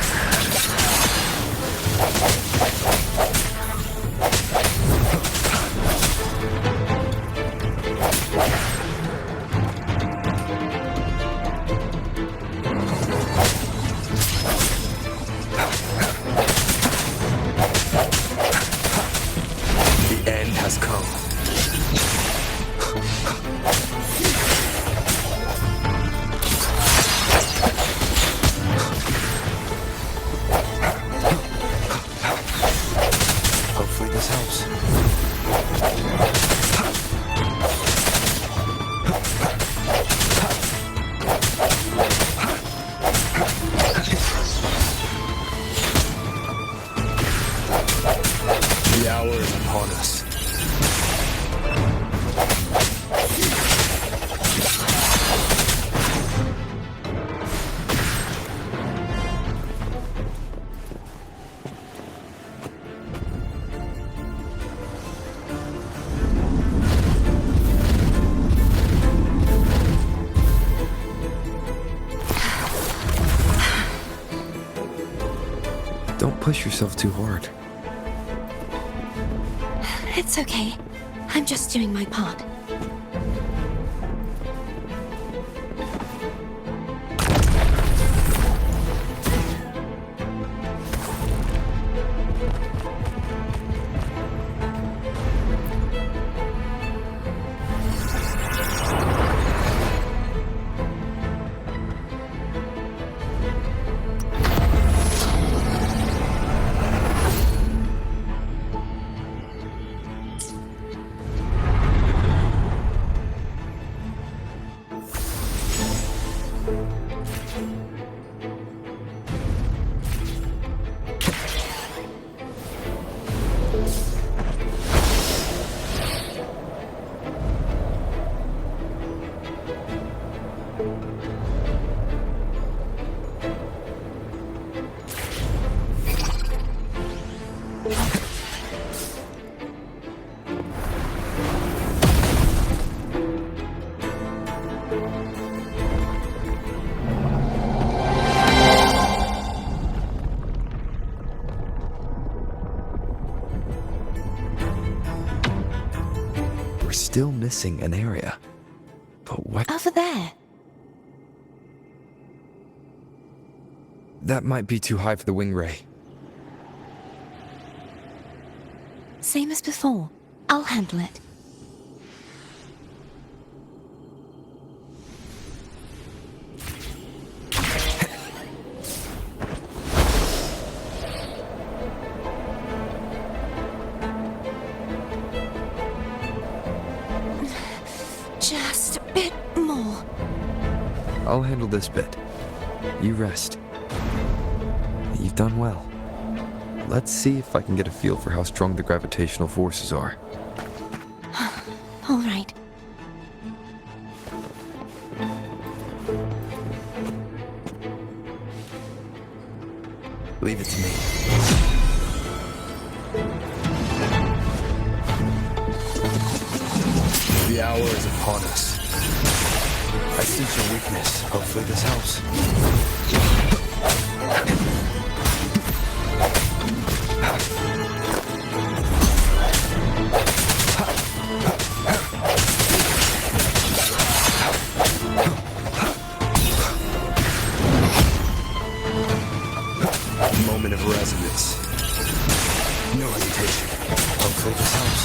The end has come. Hopefully this helps. The hour is upon us. Don't push yourself too hard. It's okay. I'm just doing my part. We're still missing an area. But what? Over there. That might be too high for the wing ray. Same as before. I'll handle it. Just a bit more. I'll handle this bit. You rest. You've done well. Let's see if I can get a feel for how strong the gravitational forces are. All right. Leave it to me. The hour is upon us. I sense your weakness. Hopefully this helps. Moment of resonance. No hesitation. Hopefully this helps.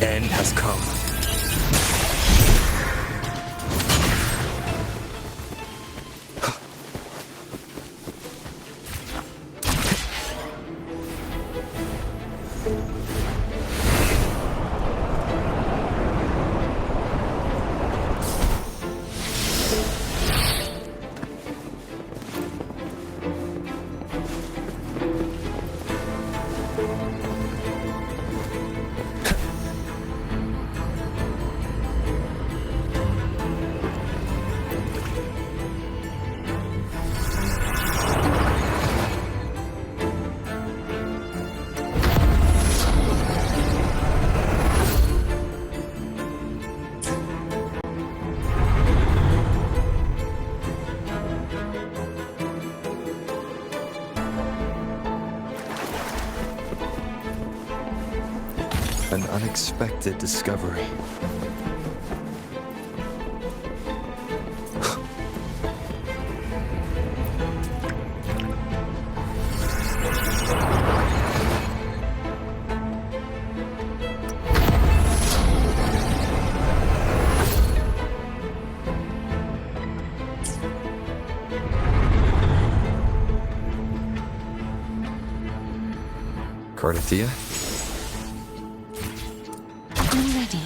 The end has come. An unexpected discovery. Cardathia? I'm ready.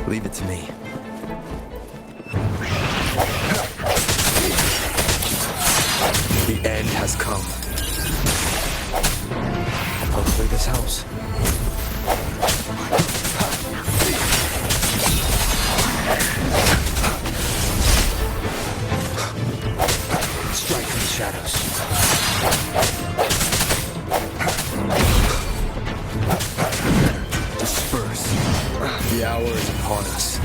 Leave it to me. The end has come. Hopefully this helps. Strike from the shadows. Disperse. The hour is upon us.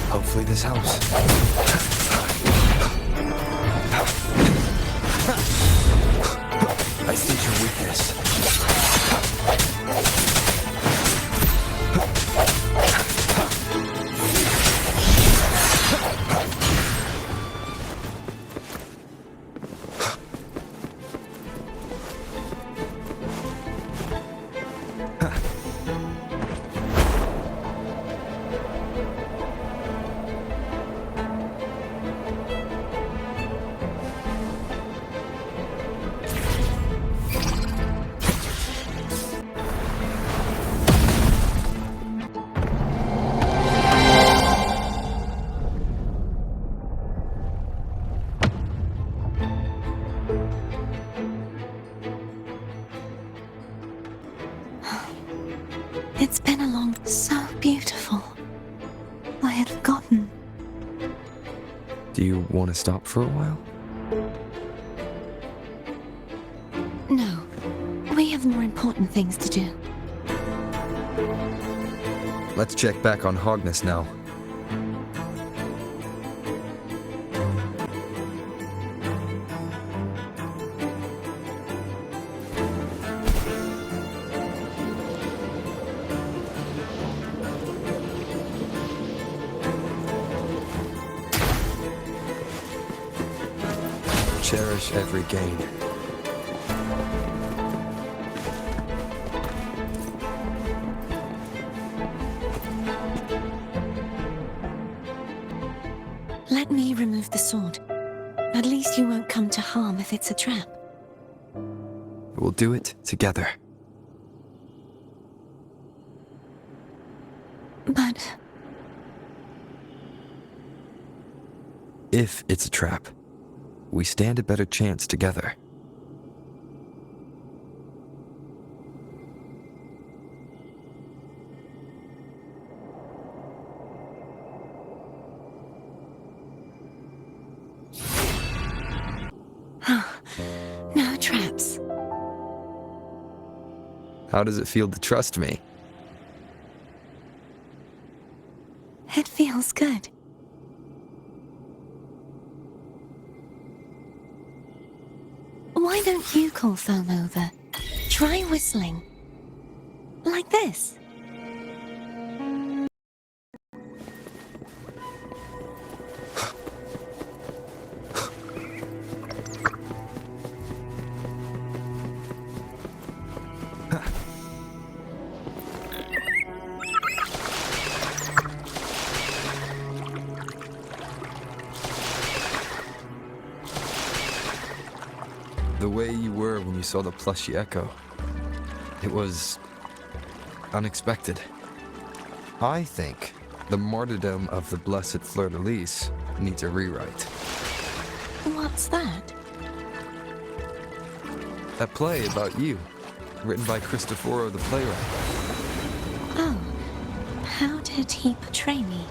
Hopefully this helps. I see your weakness. It's been a long, so beautiful. I had forgotten. Do you want to stop for a while? No, we have more important things to do. Let's check back on Hogness now. Cherish every gain. Let me remove the sword. At least you won't come to harm if it's a trap. We'll do it together. But If it's a trap, we stand a better chance together. no traps. How does it feel to trust me? It feels good. Why don't you call Foam over? Try whistling. Like this. The way you were when you saw the plushy echo. It was unexpected. I think the martyrdom of the blessed fleur-de-lis needs a rewrite. What's that? That play about you, written by Cristoforo the playwright. Oh, how did he portray me?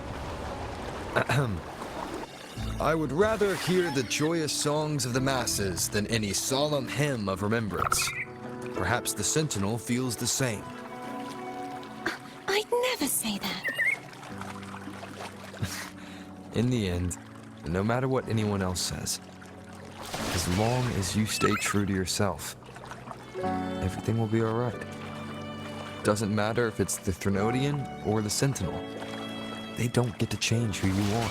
I would rather hear the joyous songs of the masses than any solemn hymn of remembrance. Perhaps the Sentinel feels the same. I'd never say that. In the end, no matter what anyone else says, as long as you stay true to yourself, everything will be alright. Doesn't matter if it's the Threnodian or the Sentinel. They don't get to change who you are.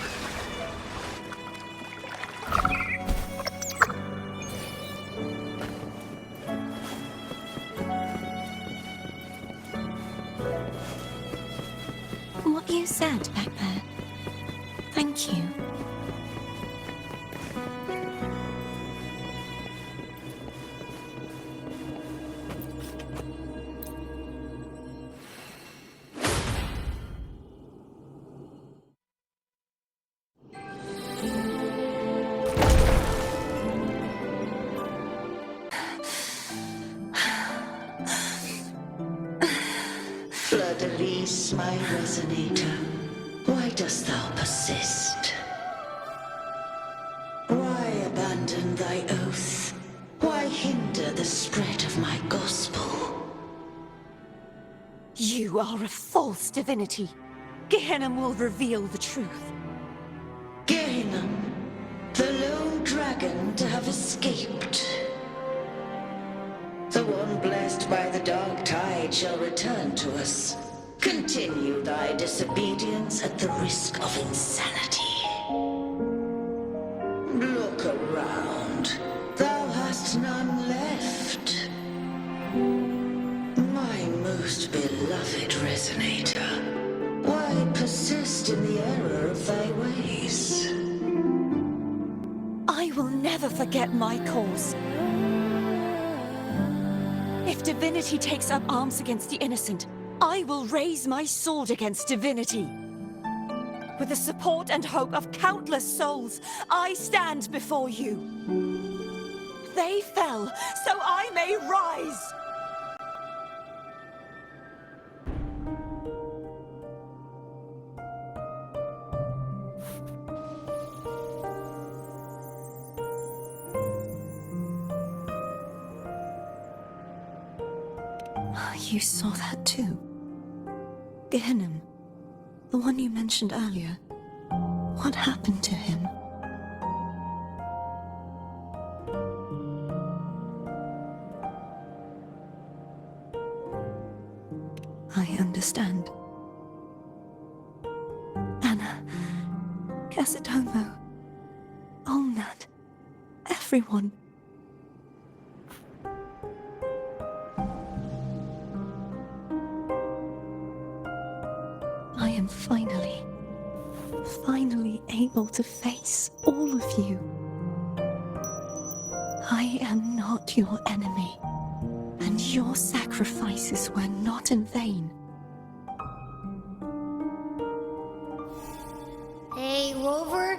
What you said back there. Thank you. Fleur-de-lis, my resonator, why dost thou persist? Why abandon thy oath? Why hinder the spread of my gospel? You are a false divinity. Gehenna will reveal the truth. Gehenna, the lone dragon to have escaped. The one blessed by the dark tide shall return to us. Continue thy disobedience at the risk of insanity. Look around. Thou hast none left. My most beloved resonator, why persist in the error of thy ways? I will never forget my cause. If divinity takes up arms against the innocent, I will raise my sword against divinity. With the support and hope of countless souls, I stand before you. They fell, so I may rise! You saw that too? Gehenna, the one you mentioned earlier. What happened to him? I understand. Anna, Casitomo, Olnat, everyone. I am finally able to face all of you. I am not your enemy, and your sacrifices were not in vain. Hey, Rover,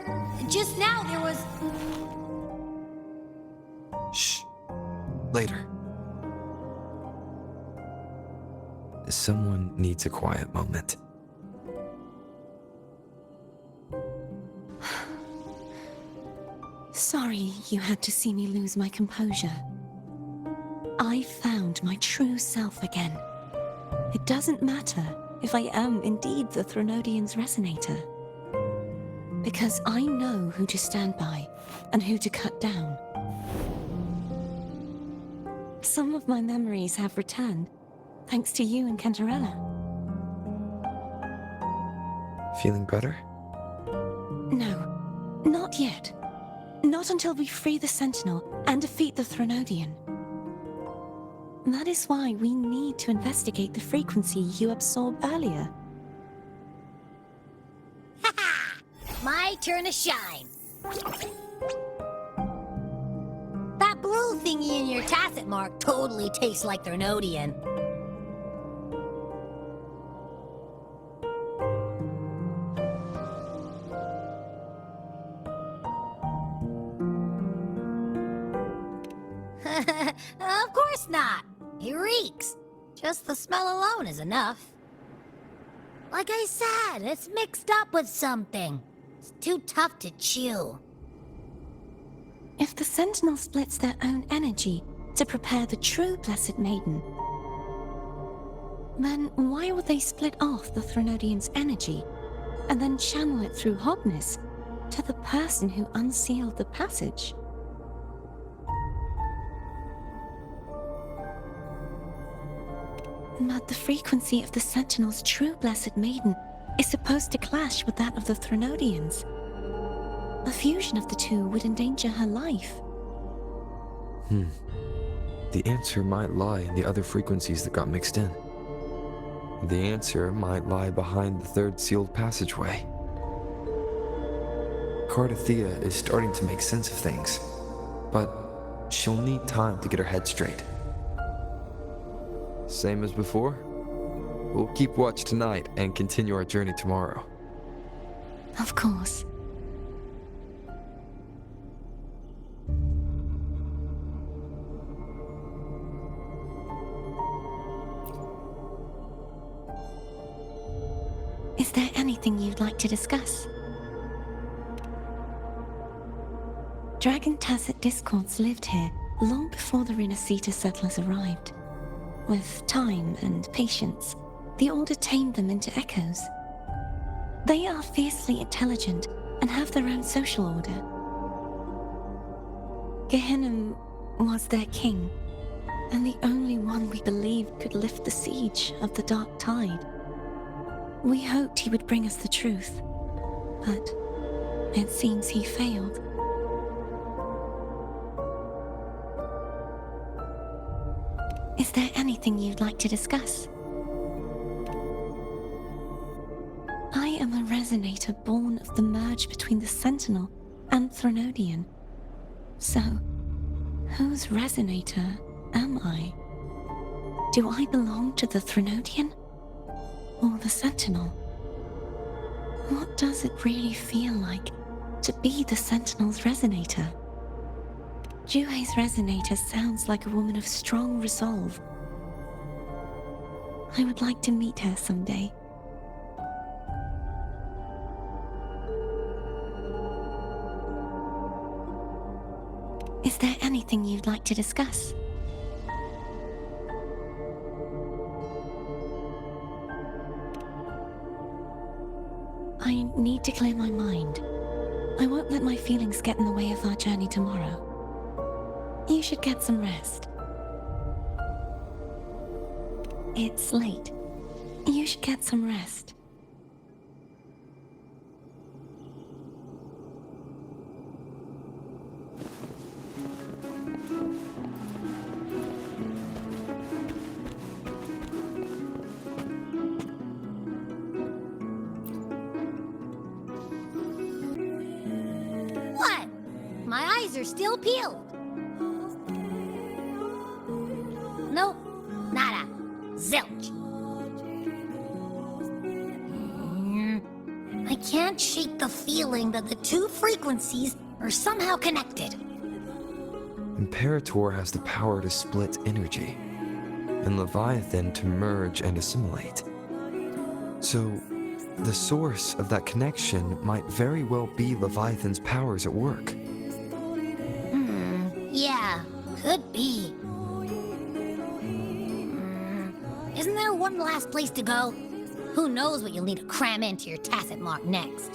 just now there was... Shh. Later. Someone needs a quiet moment. Sorry you had to see me lose my composure. I found my true self again. It doesn't matter if I am indeed the Threnodian's resonator. Because I know who to stand by and who to cut down. Some of my memories have returned, thanks to you and Cantarella. Feeling better? No, not yet. Not until we free the Sentinel and defeat the Threnodian. That is why we need to investigate the frequency you absorbed earlier. My turn to shine. That blue thingy your tacit mark totally tastes like Threnodian. Of course not. He reeks. Just the smell alone is enough. Like I said, it's mixed up with something. It's too tough to chew. If the Sentinel splits their own energy to prepare the true Blessed Maiden, then why would they split off the Threnodian's energy and then channel it through Hognis to the person who unsealed the passage? But the frequency of the Sentinel's true Blessed Maiden is supposed to clash with that of the Threnodians. A fusion of the two would endanger her life. The answer might lie in the other frequencies that got mixed in. The answer might lie behind the third sealed passageway. Cardathea is starting to make sense of things, but she'll need time to get her head straight. Same as before? We'll keep watch tonight and continue our journey tomorrow. Of course. Is there anything you'd like to discuss? Dragon Tacet Discords lived here long before the Renacita settlers arrived. With time and patience, the Order tamed them into echoes. They are fiercely intelligent and have their own social order. Gehinnom was their king, and the only one we believed could lift the siege of the Dark Tide. We hoped he would bring us the truth, but it seems he failed. Is there anything you'd like to discuss? I am a resonator born of the merge between the Sentinel and Threnodian. So, whose resonator am I? Do I belong to the Threnodian? Or the Sentinel? What does it really feel like to be the Sentinel's resonator? Juhe's resonator sounds like a woman of strong resolve. I would like to meet her someday. Is there anything you'd like to discuss? I need to clear my mind. I won't let my feelings get in the way of our journey tomorrow. You should get some rest. It's late. You should get some rest. What? My eyes are still peeled. Nope, nada. Zilch. I can't shake the feeling that the two frequencies are somehow connected. Imperator has the power to split energy, and Leviathan to merge and assimilate. So, the source of that connection might very well be Leviathan's powers at work. Yeah, could be. Isn't there one last place to go? Who knows what you'll need to cram into your tacit mark next?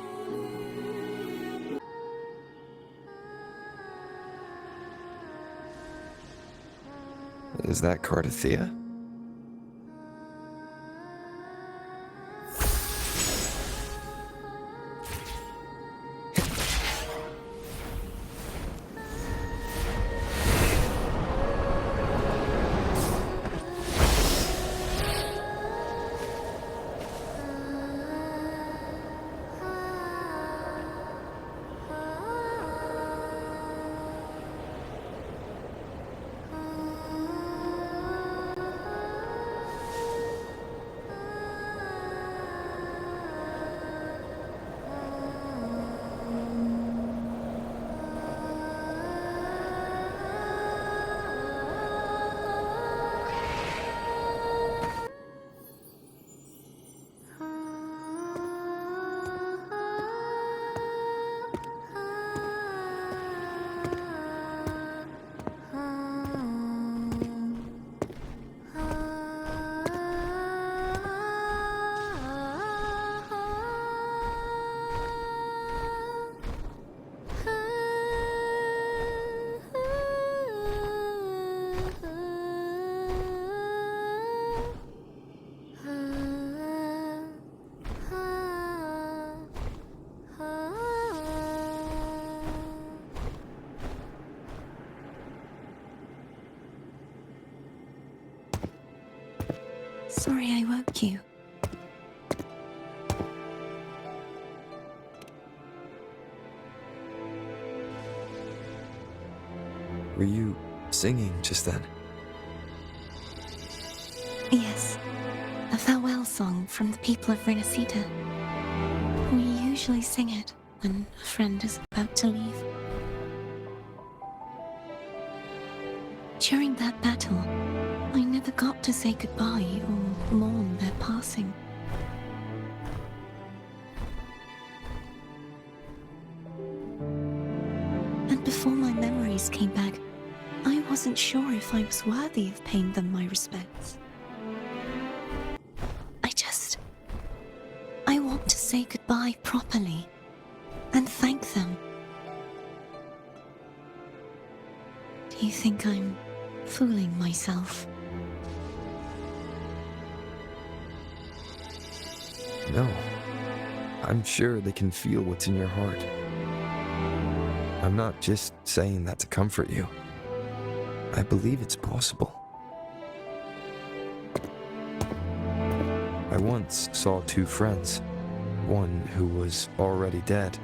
Is that Cardathea? Sorry I woke you. Were you singing just then? Yes, a farewell song from the people of Renacita. We usually sing it when a friend is about to leave. During that battle, I never got to say goodbye or mourn their passing. And before my memories came back, I wasn't sure if I was worthy of paying them my respects. I want to say goodbye properly and thank them. Do you think I'm fooling myself? No. I'm sure they can feel what's in your heart. I'm not just saying that to comfort you. I believe it's possible. I once saw two friends, one who was already dead,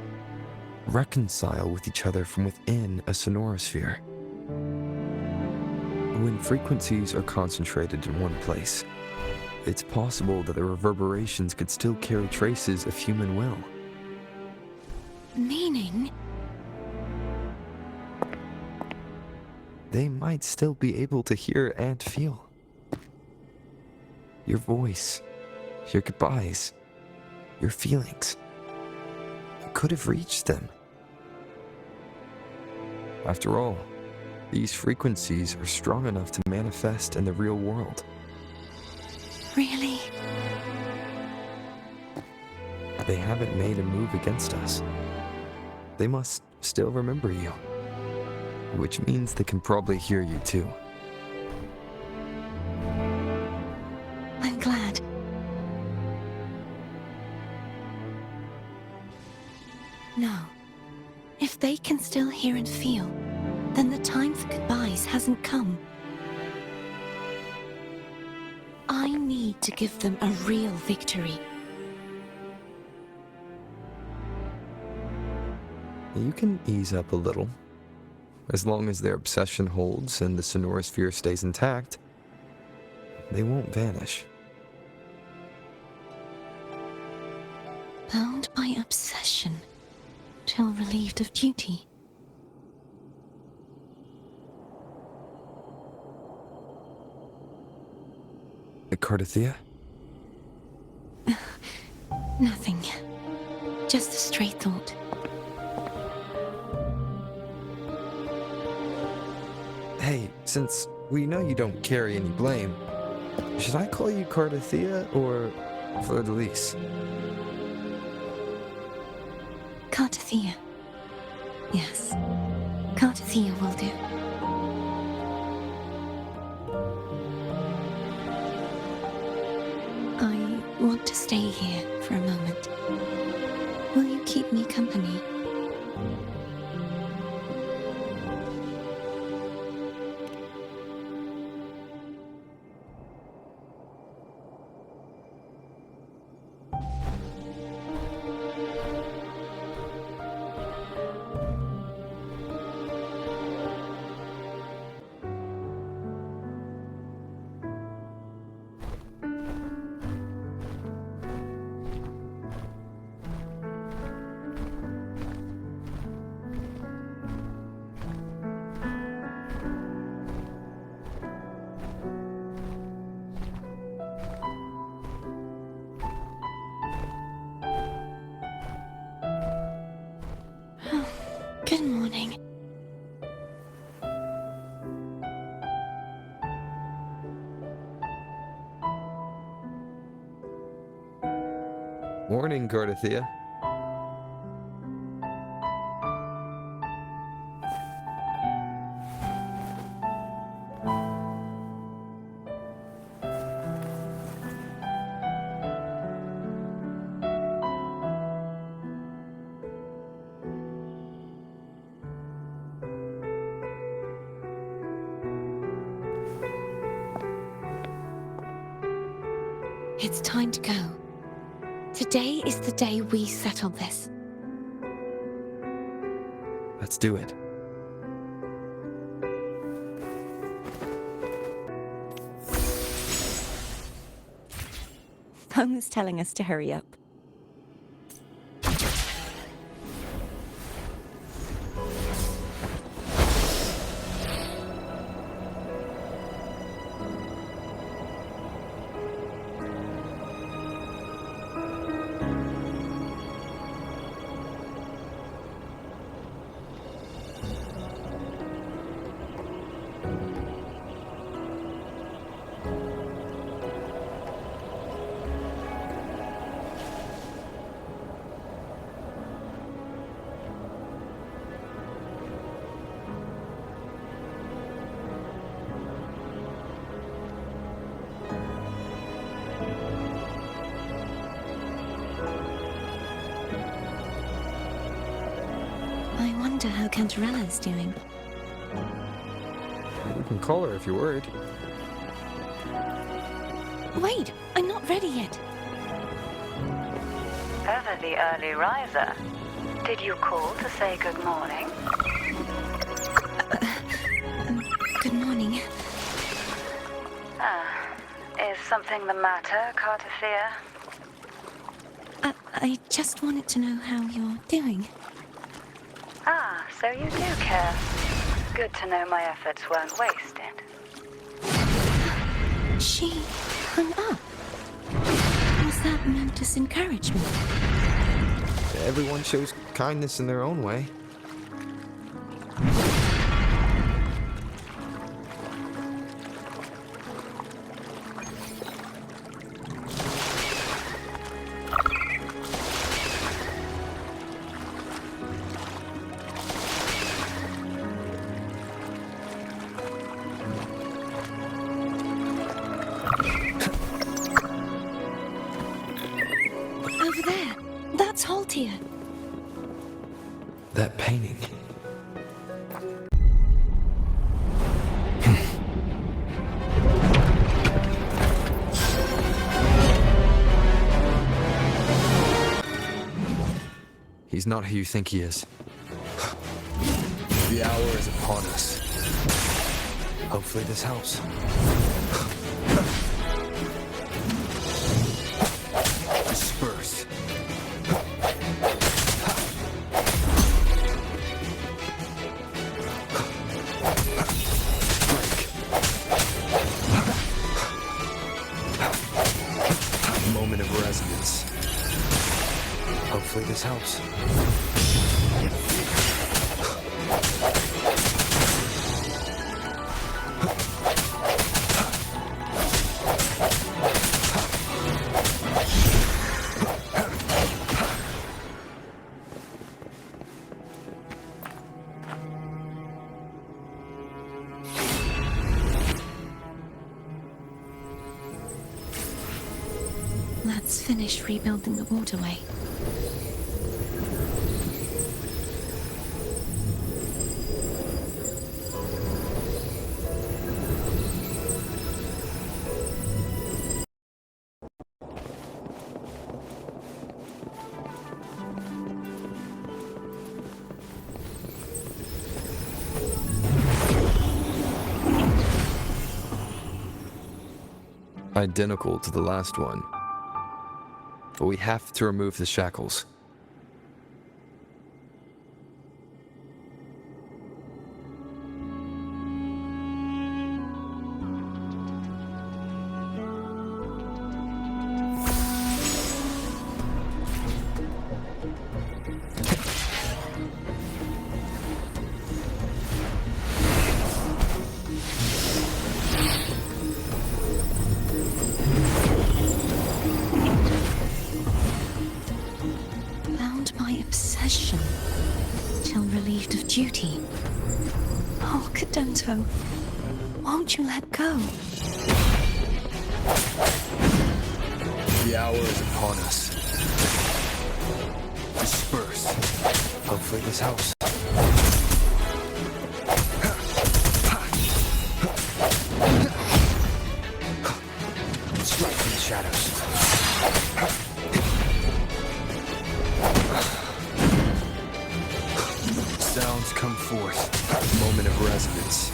reconcile with each other from within a sonorosphere. When frequencies are concentrated in one place, it's possible that the reverberations could still carry traces of human will. Meaning? They might still be able to hear and feel. Your voice, your goodbyes, your feelings. It could have reached them. After all, these frequencies are strong enough to manifest in the real world. Really? They haven't made a move against us. They must still remember you, which means they can probably hear you too. I'm glad. No. If they can still hear and feel, then the time for goodbyes hasn't come. I need to give them a real victory. You can ease up a little. As long as their obsession holds and the sonorosphere stays intact, they won't vanish. Bound by obsession, till relieved of duty. Cardathea? Nothing. Just a stray thought. Hey, since we know you don't carry any blame, should I call you Cardathea or Fleur-de-Lis? Cardathea. Yes. Cardathea will do. I want to stay here for a moment. Will you keep me company? Good morning. Morning, Cardathea. It's time to go. Today is the day we settle this. Let's do it. Phone was telling us to hurry up. I wonder how Cantarella's doing. You can call her if you're worried. Wait, I'm not ready yet. Ever the early riser. Did you call to say good morning? Good morning. Is something the matter, Carterthea? I just wanted to know how you're doing. So you do care. Good to know my efforts weren't wasted. She hung up. Was that meant as encouragement? Everyone shows kindness in their own way. Over there. That's Haltia. That painting. He's not who you think he is. The hour is upon us. Hopefully this helps. Disperse. Break. Moment of resonance. Hopefully this helps. Let's finish rebuilding the waterway. Identical to the last one. But we have to remove the shackles. Bound by obsession, till relieved of duty. Oh, Cadento, won't you let go? The hour is upon us. Disperse. Hopefully this helps. Strike from the shadows. resonance.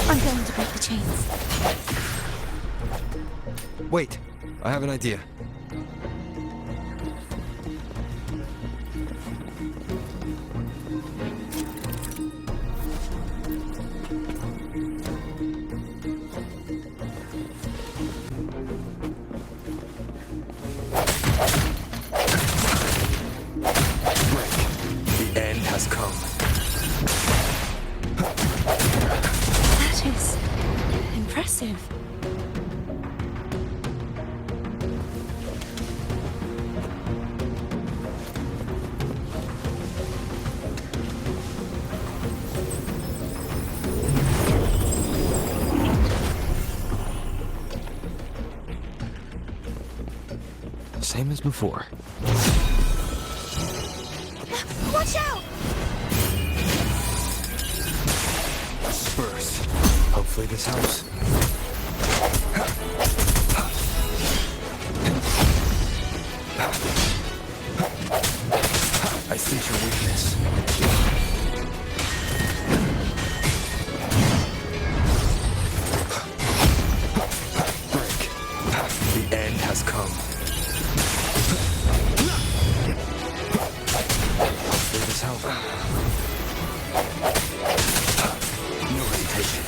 I'm going to break the chains. Wait, I have an idea. The end has come. That is impressive. Same as before. Watch out! Disperse. Hopefully this helps. I sense your weakness. Break. The end has come. Hopefully this helps. No hesitation.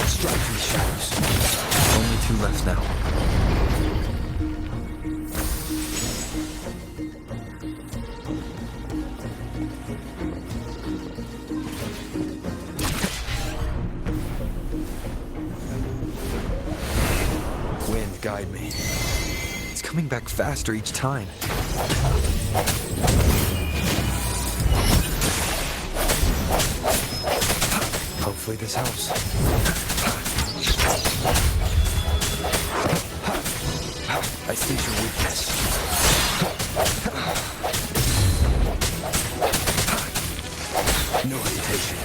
Strike through the shadows. Only 2 left now. Wind, guide me. It's coming back faster each time. Hopefully this helps. I sense your weakness. No hesitation.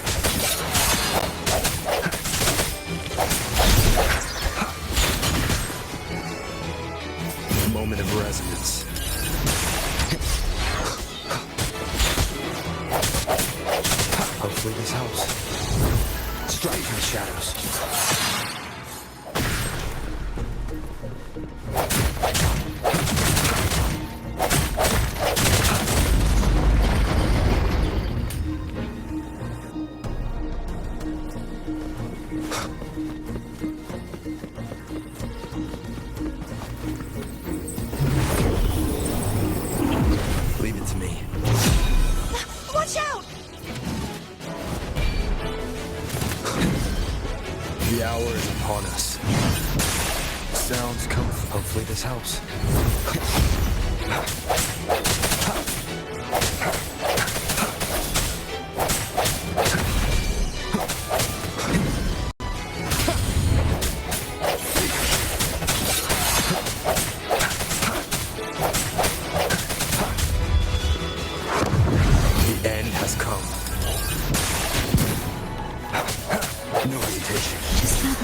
Moment of resonance. Hopefully this helps. Strike through the shadows. Leave it to me. Watch out! The hour is upon us. Sounds come. Hopefully this helps. The end has come. No hesitation. Does that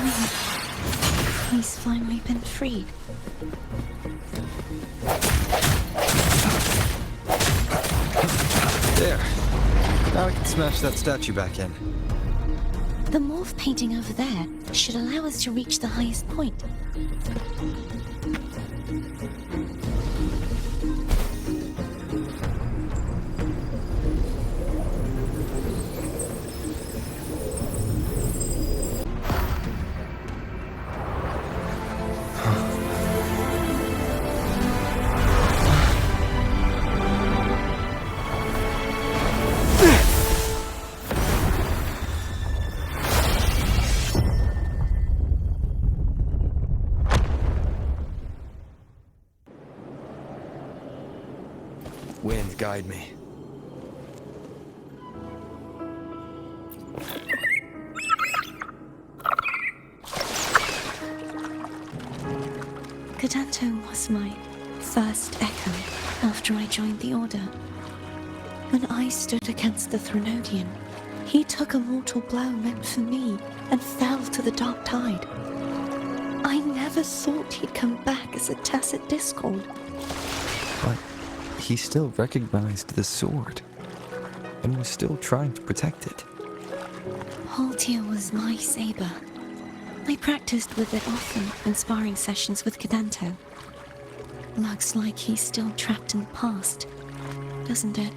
mean he's finally been freed? There. Now I can smash that statue back in. The morph painting over there should allow us to reach the highest point. Wind, guide me. Cadanto was my first echo after I joined the Order. When I stood against the Threnodian, He took a mortal blow meant for me and fell to the dark tide. I never thought he'd come back as a tacit discord. But he still recognized the sword and was still trying to protect it. Haltier was my saber. I practiced with it often in sparring sessions with Cadento. Looks like he's still trapped in the past, doesn't it?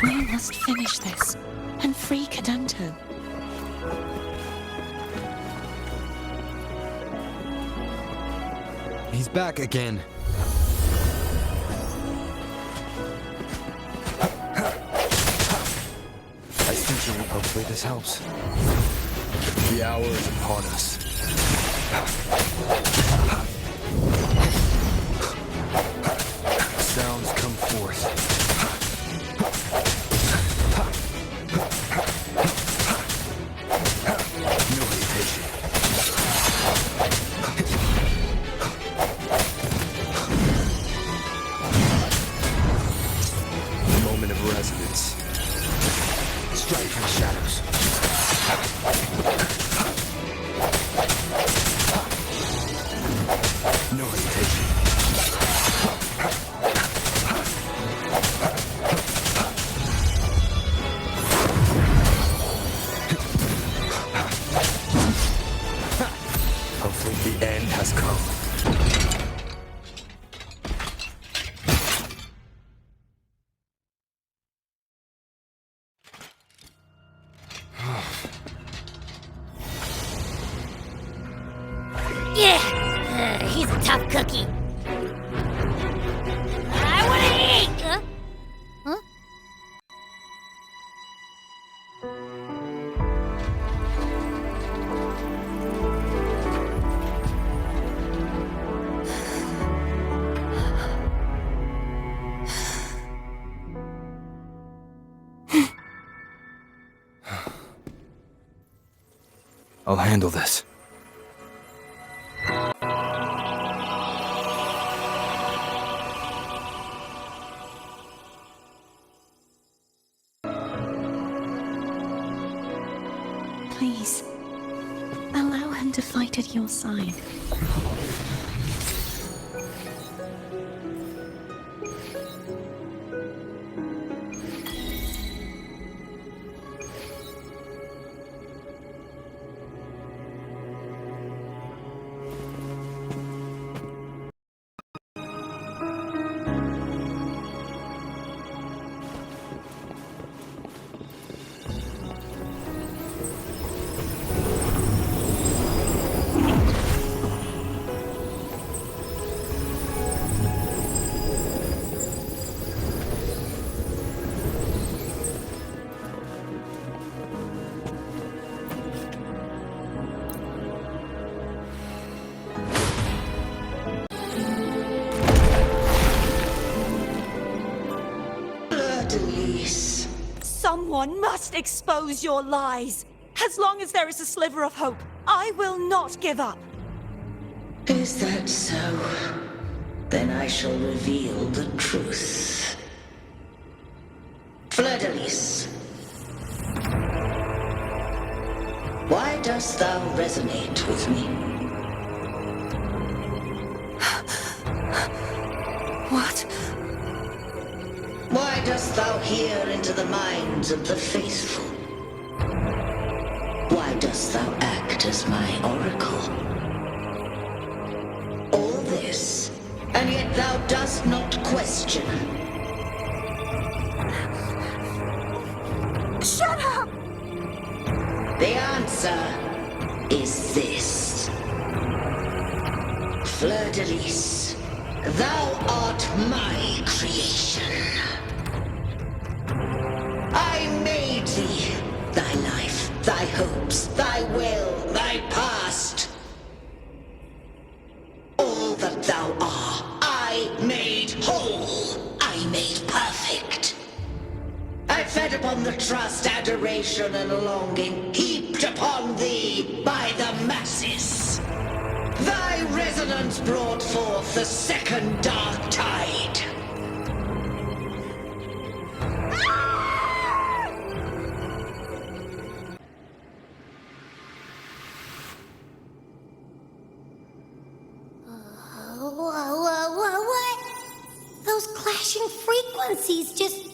We must finish this and free Cadento. He's back again. I think you. Hopefully this helps. The hour is upon us. Sounds come forth. No hesitation. Moment of resonance. Strike from the shadows. No hesitation. Hopefully the end has come. Yeah, he's a tough cookie. I wanna eat! Huh? I'll handle this. Please, allow him to fight at your side. Someone must expose your lies. As long as there is a sliver of hope, I will not give up. Is that so? Then I shall reveal the truth. Fleur-de-Lis, why dost thou resonate with me? What? Why dost thou hear into the minds of the faithful? Why dost thou act as my oracle? All this, and yet thou dost not question. Shut up! The answer is this. Fleur-de-Lis, thou art my creation. I made thee, thy life, thy hopes, thy will, thy past. All that thou art, I made whole, I made perfect. I fed upon the trust, adoration, and longing heaped upon thee by the masses. Thy resonance brought forth the second dark tide. What? Those clashing frequencies just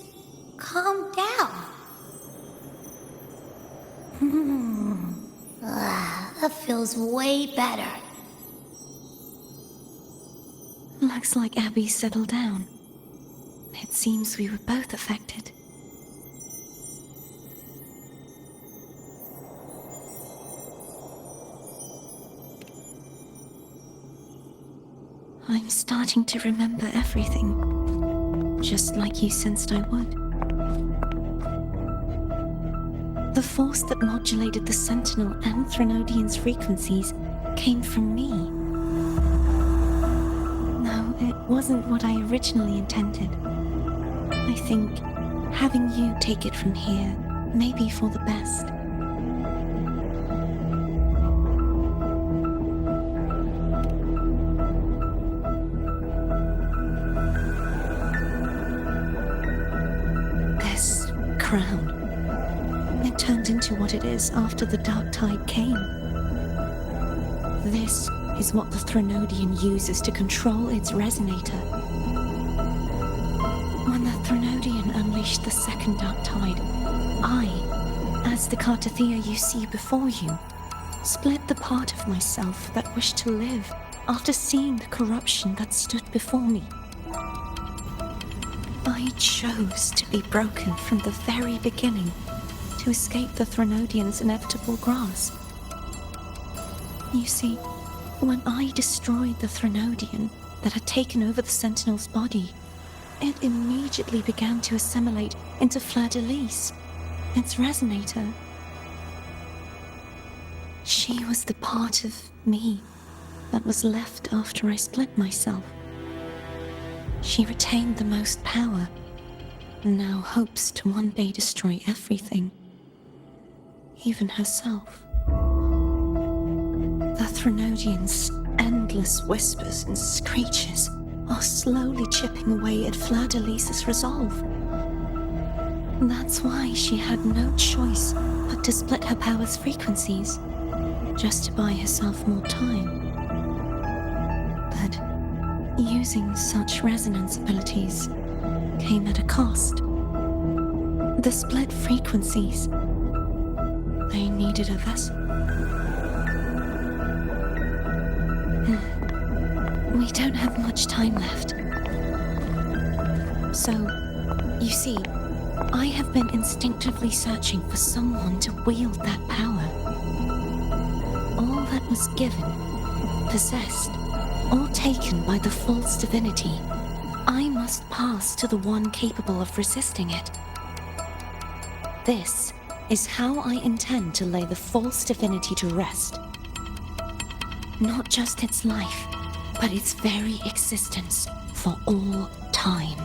calm down. That feels way better. Looks like Abby settled down. It seems we were both affected. I'm starting to remember everything, just like you sensed I would. The force that modulated the Sentinel and Threnodian's frequencies came from me. No, it wasn't what I originally intended. I think having you take it from here may be for the best. This crown, it turned into what it is after the Dark Tide came. This is what the Threnodian uses to control its resonator. When the Threnodian unleashed the second Dark Tide, I, as the Cartathea you see before you, split the part of myself that wished to live after seeing the corruption that stood before me. I chose to be broken from the very beginning to escape the Threnodian's inevitable grasp. You see, when I destroyed the Threnodian that had taken over the Sentinel's body, it immediately began to assimilate into Fleur-de-Lis, its resonator. She was the part of me that was left after I split myself. She retained the most power, and now hopes to one day destroy everything, even herself. The Threnodian's endless whispers and screeches are slowly chipping away at Fleur-de-Lis's resolve. That's why she had no choice but to split her power's frequencies, just to buy herself more time. But using such resonance abilities came at a cost. The split frequencies, they needed a vessel. We don't have much time left. So, you see, I have been instinctively searching for someone to wield that power. All that was given, possessed, or taken by the false divinity, I must pass to the one capable of resisting it. This is how I intend to lay the false divinity to rest. Not just its life, but its very existence for all time.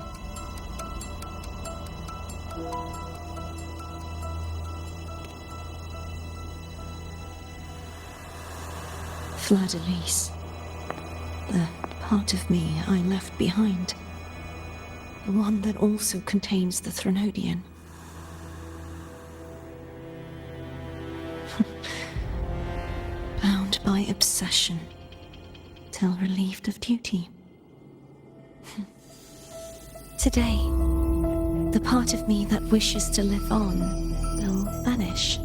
Fleur-de-Lis, the part of me I left behind, the one that also contains the Threnodian. Bound by obsession, till relieved of duty. Today, the part of me that wishes to live on will vanish.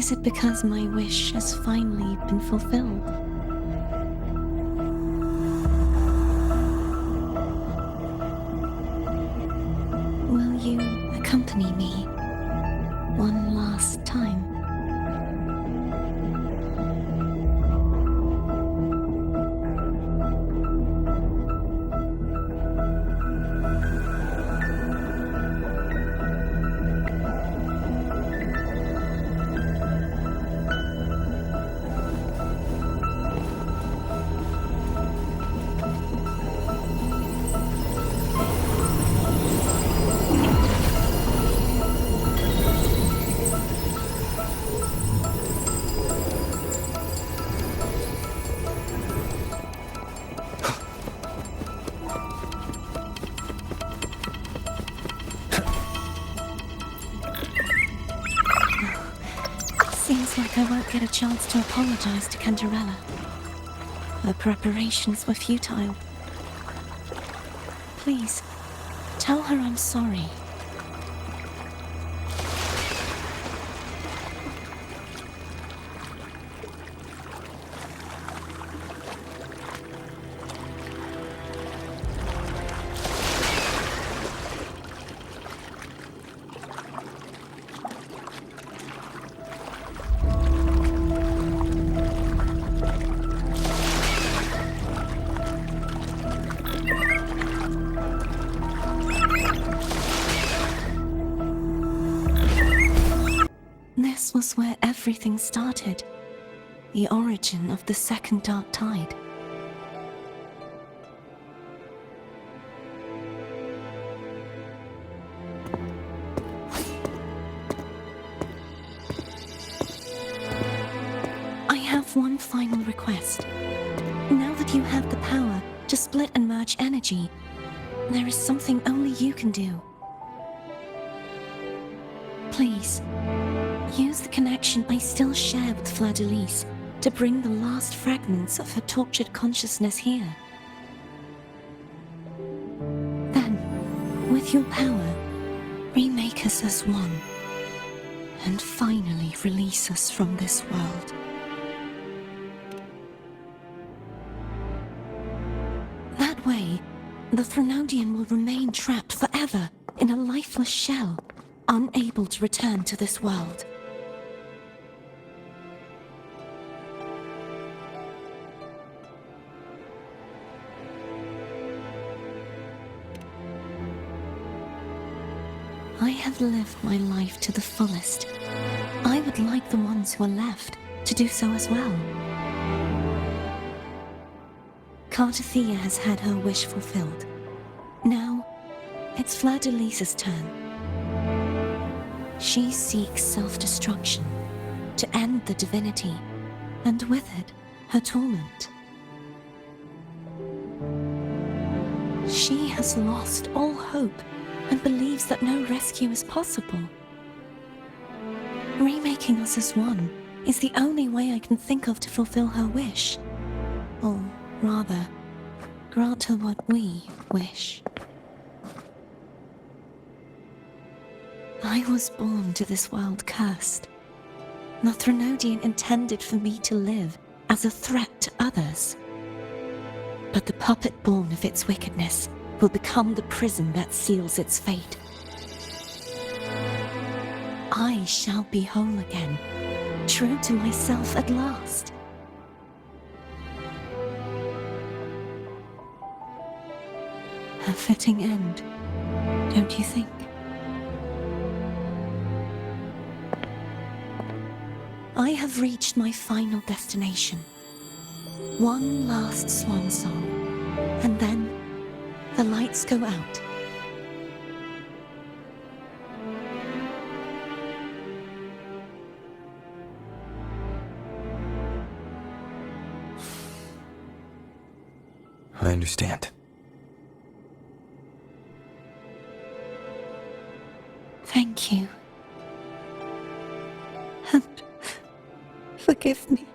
Is it because my wish has finally been fulfilled? Will you accompany me one last time? Seems like I won't get a chance to apologize to Cantarella. Her preparations were futile. Please, tell her I'm sorry. This was where everything started. The origin of the second dark tide. I have one final request. Now that you have the power to split and merge energy, there is something only you can do. Please, use the connection I still share with Fleur-de-Lis to bring the last fragments of her tortured consciousness here. Then, with your power, remake us as one, and finally release us from this world. That way, the Threnodian will remain trapped forever in a lifeless shell, unable to return to this world. I have lived my life to the fullest. I would like the ones who are left to do so as well. Cartathea has had her wish fulfilled. Now, it's Fleur-de-Lis's turn. She seeks self-destruction to end the divinity, and with it, her torment. She has lost all hope and believes that no rescue is possible. Remaking us as one is the only way I can think of to fulfill her wish. Or rather, grant her what we wish. I was born to this world cursed. The Threnodian intended for me to live as a threat to others. But the puppet born of its wickedness will become the prison that seals its fate. I shall be whole again, true to myself at last. A fitting end, don't you think? I have reached my final destination. One last swan song, and then the lights go out. I understand. Thank you. And forgive me.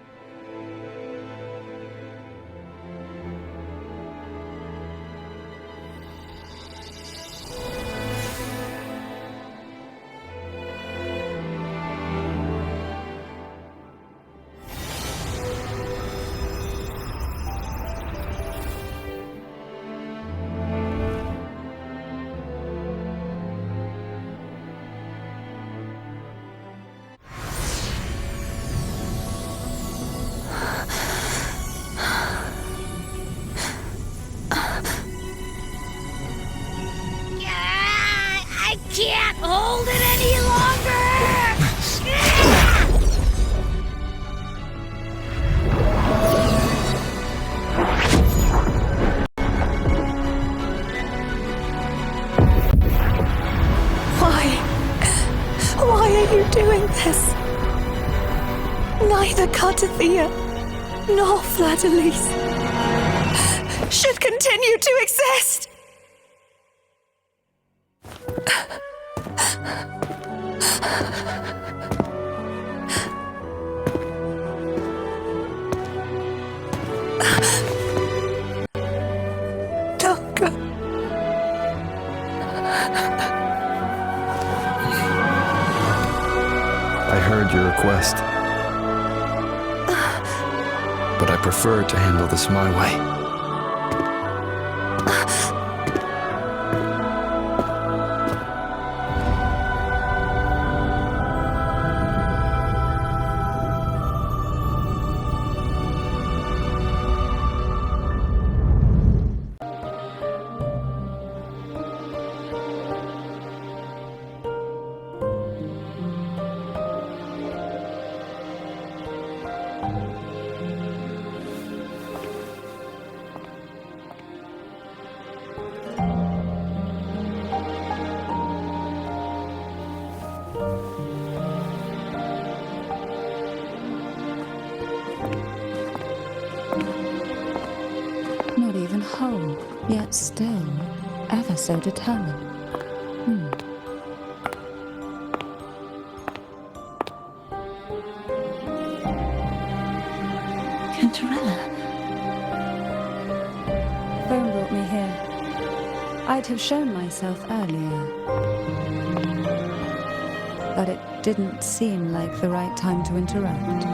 neither Cartathea nor Fladalise should continue to exist. Don't go. I heard your request. But I prefer to handle this my way. Not even whole, yet still ever so determined. Cantarella. Phone brought me here. I'd have shown myself earlier. But it didn't seem like the right time to interrupt.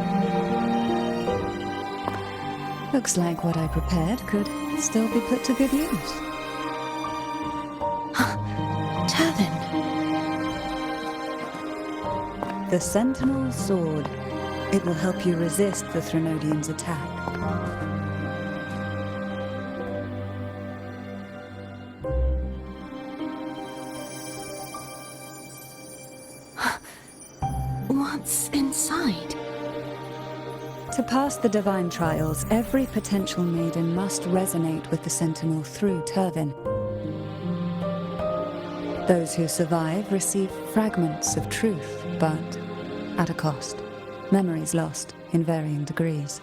Looks like what I prepared could still be put to good use. Turvin. The Sentinel's sword. It will help you resist the Threnodian's attack. What's inside? To pass the divine trials, every potential maiden must resonate with the Sentinel through Turvin. Those who survive receive fragments of truth, but at a cost. Memories lost in varying degrees.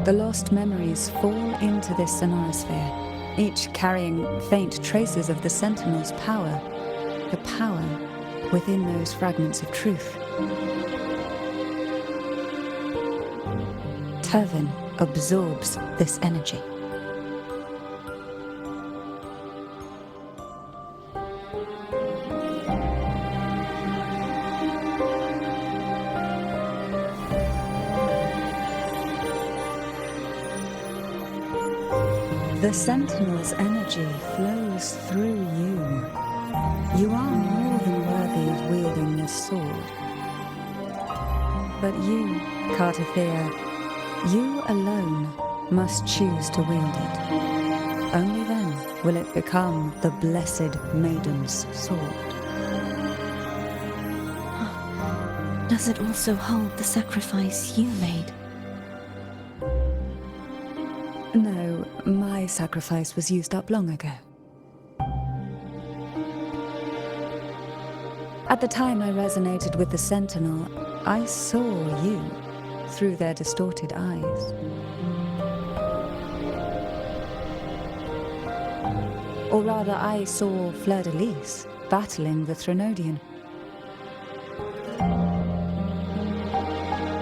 The lost memories fall into this sonorosphere, each carrying faint traces of the Sentinel's power, the power within those fragments of truth. Turvin absorbs this energy. The Sentinel's energy flows through you. You are more than worthy of wielding this sword. But you, Cartathea, you alone must choose to wield it. Only then will it become the Blessed Maiden's sword. Does it also hold the sacrifice you made? No, my sacrifice was used up long ago. At the time I resonated with the Sentinel, I saw you through their distorted eyes. Or rather, I saw Fladalise battling the Threnodian.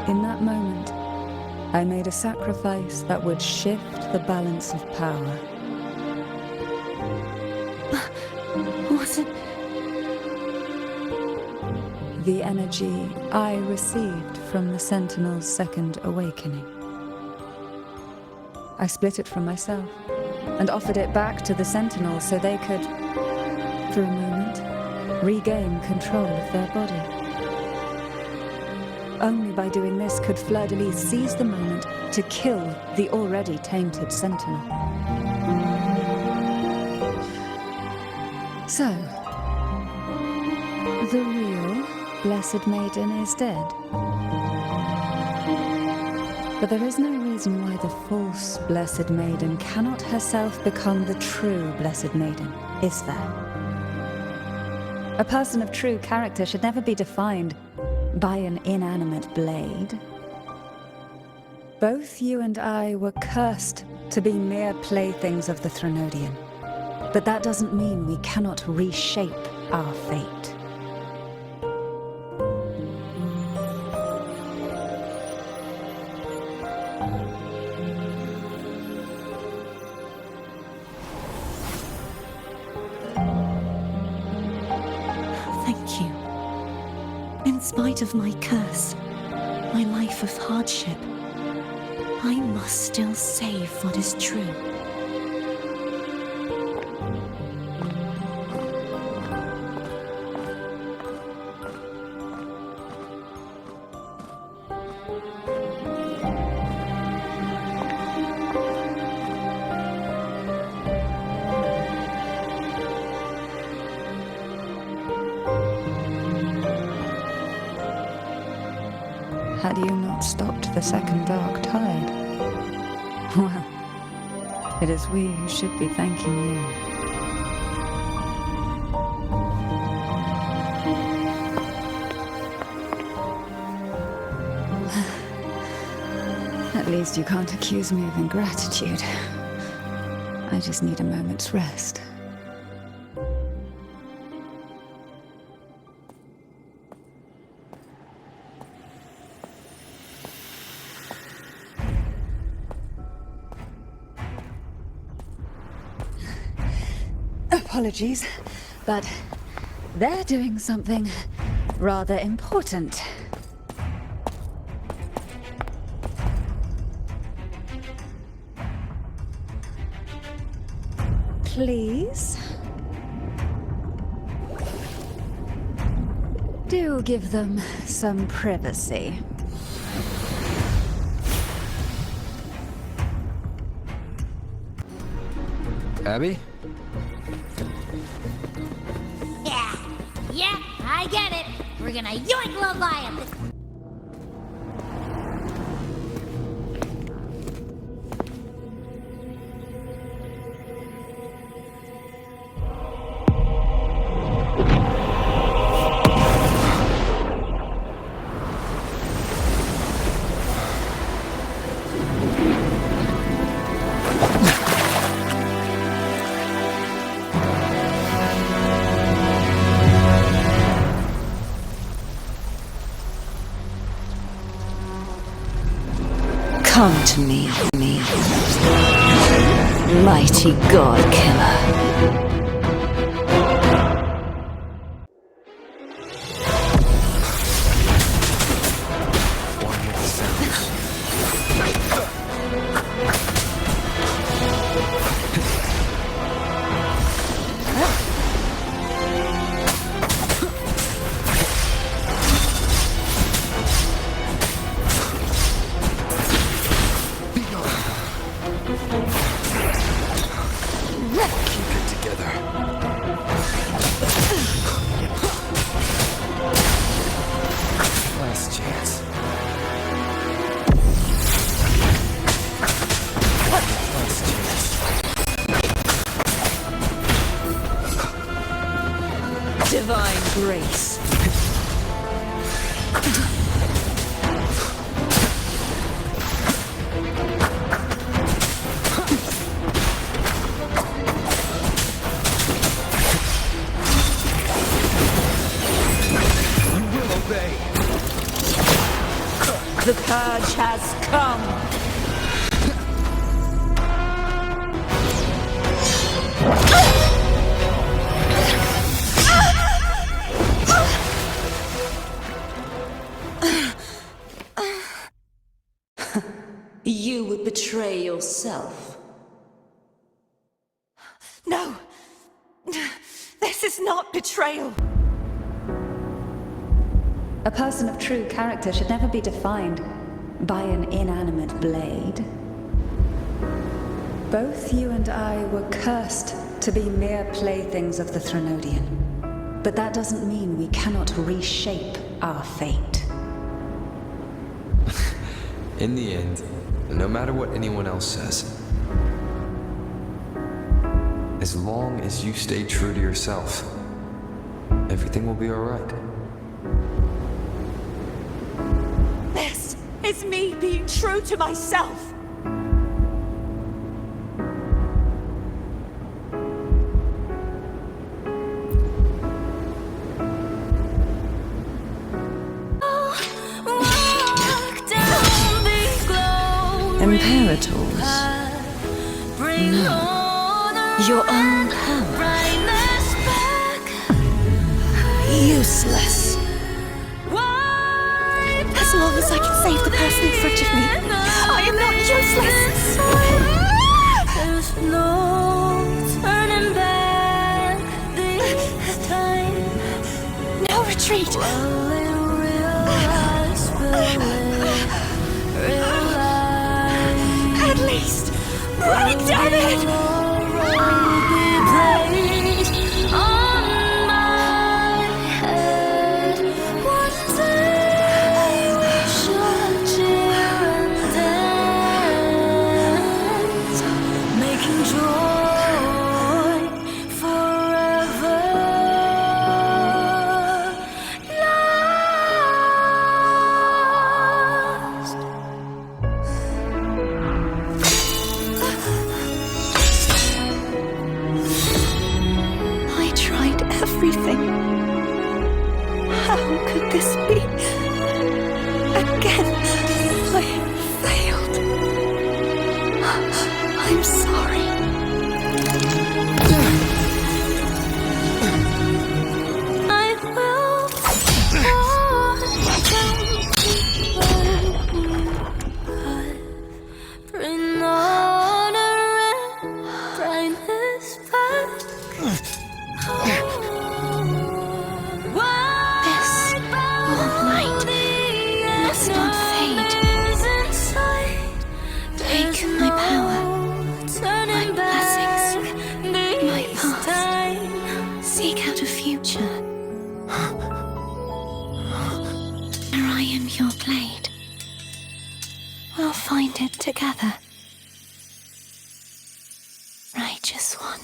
In that moment, I made a sacrifice that would shift the balance of power. Was it? The energy I received from the Sentinel's second awakening. I split it from myself and offered it back to the Sentinel so they could, for a moment, regain control of their body. Only by doing this could Fleur-de-Lis seize the moment to kill the already tainted Sentinel. So, the real Blessed Maiden is dead. But there is no reason why the false Blessed Maiden cannot herself become the true Blessed Maiden, is there? A person of true character should never be defined by an inanimate blade, Both you and I were cursed to be mere playthings of the Threnodian. But that doesn't mean we cannot reshape our fate. Thank you. In spite of my curse, my life of hardship, I must still save what is true. Had you not stopped the second dark tide? Well, it is we who should be thanking you. At least you can't accuse me of ingratitude. I just need a moment's rest. Apologies, but they're doing something rather important. Please? Do give them some privacy. Abby? Yeah, I get it. We're gonna yoink Leviathan. Come to me, mighty god killer. Divine grace. You will obey. The purge has come. You would betray yourself. No! This is not betrayal! A person of true character should never be defined by an inanimate blade. Both you and I were cursed to be mere playthings of the Threnodian. But that doesn't mean we cannot reshape our fate. In the end, no matter what anyone else says, as long as you stay true to yourself, everything will be all right. This is me being true to myself. Imperators? No. Your own power? Useless. As long as I can save the person in front of me, I am not useless. There's no turning back this time. No retreat. At least, break down it! Everything. How could this be? Again, I failed. I'm sorry. I will bring order and brightness back. Not fade. Take my power, my blessings, my path. Seek out a future. Where I am your blade. We'll find it together. Righteous one.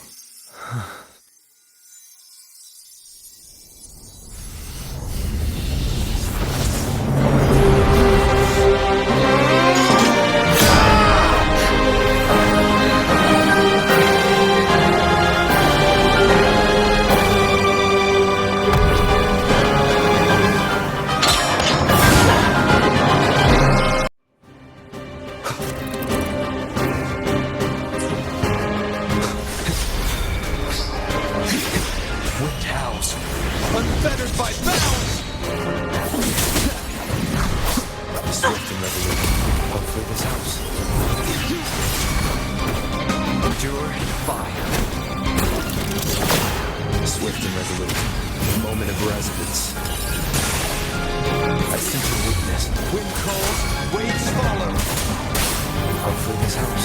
Unfettered by bounds! Swift and resolute. Hopefully this helps. Endure fire. Swift and resolute. Moment of resonance. I sense a weakness. Wind calls, waves follow. Hopefully this helps.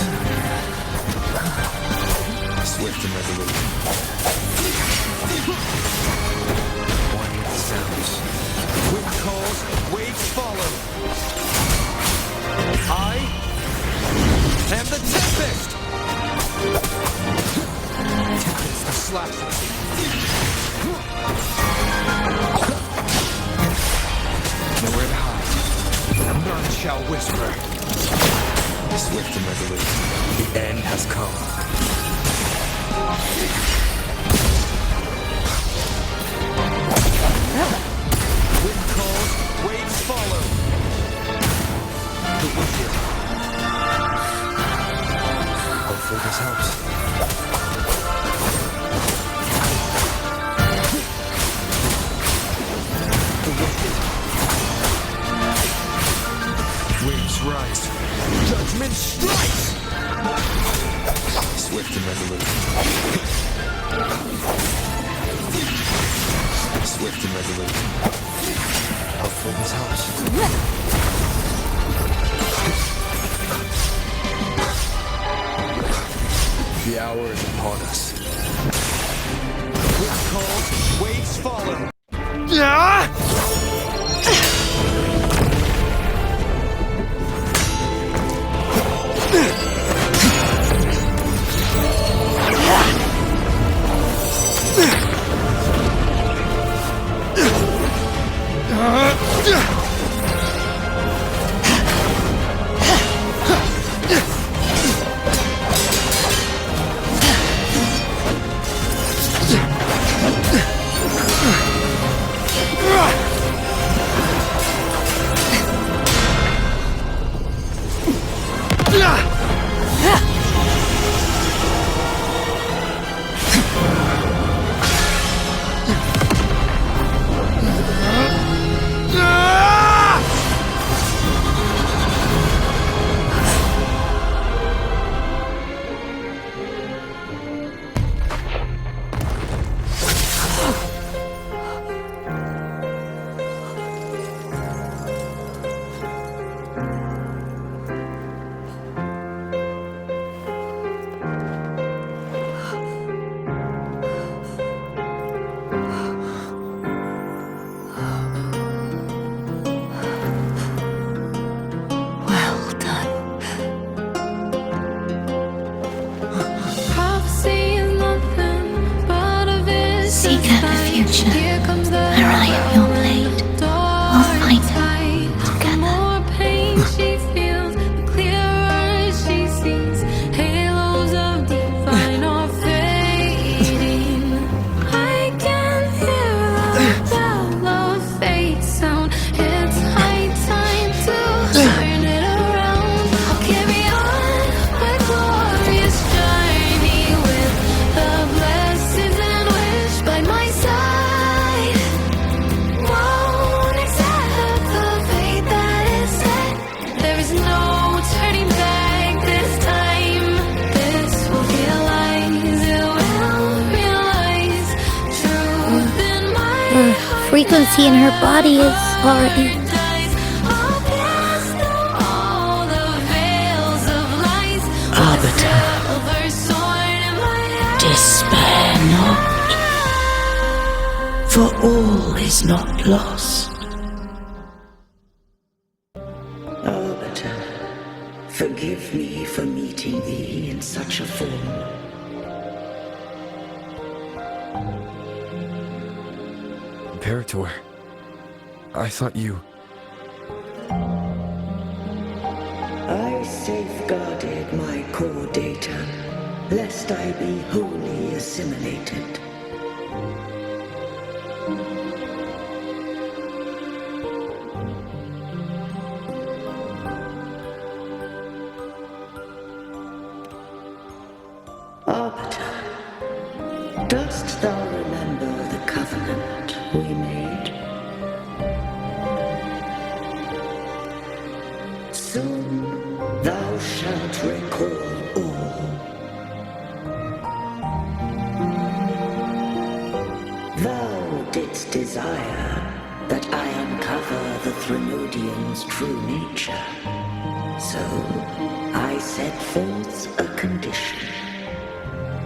Swift and resolute. One with the sounds. Wind calls, waves follow. I am the Tempest! Tempest the Slasher. Nowhere to hide. None shall whisper. Swift and resolute. The end has come. Wind calls, waves follow. The wicked. Hopefully this helps. The wicked. Waves rise. Judgment strikes! Swift and resolute. Swift and resolute. Hopefully this helps. The hour is upon us. Wind calls, waves follow. frequency in her body is already... Arbiter, despair not, for all is not lost. Arbiter, forgive me for meeting thee in such a form. Imperator, I thought you... I safeguarded my core data, lest I be wholly assimilated. Arbiter, dost thou remember the covenant we made? Soon thou shalt recall all. Thou didst desire that I uncover the Threnodian's true nature. So I set forth a condition,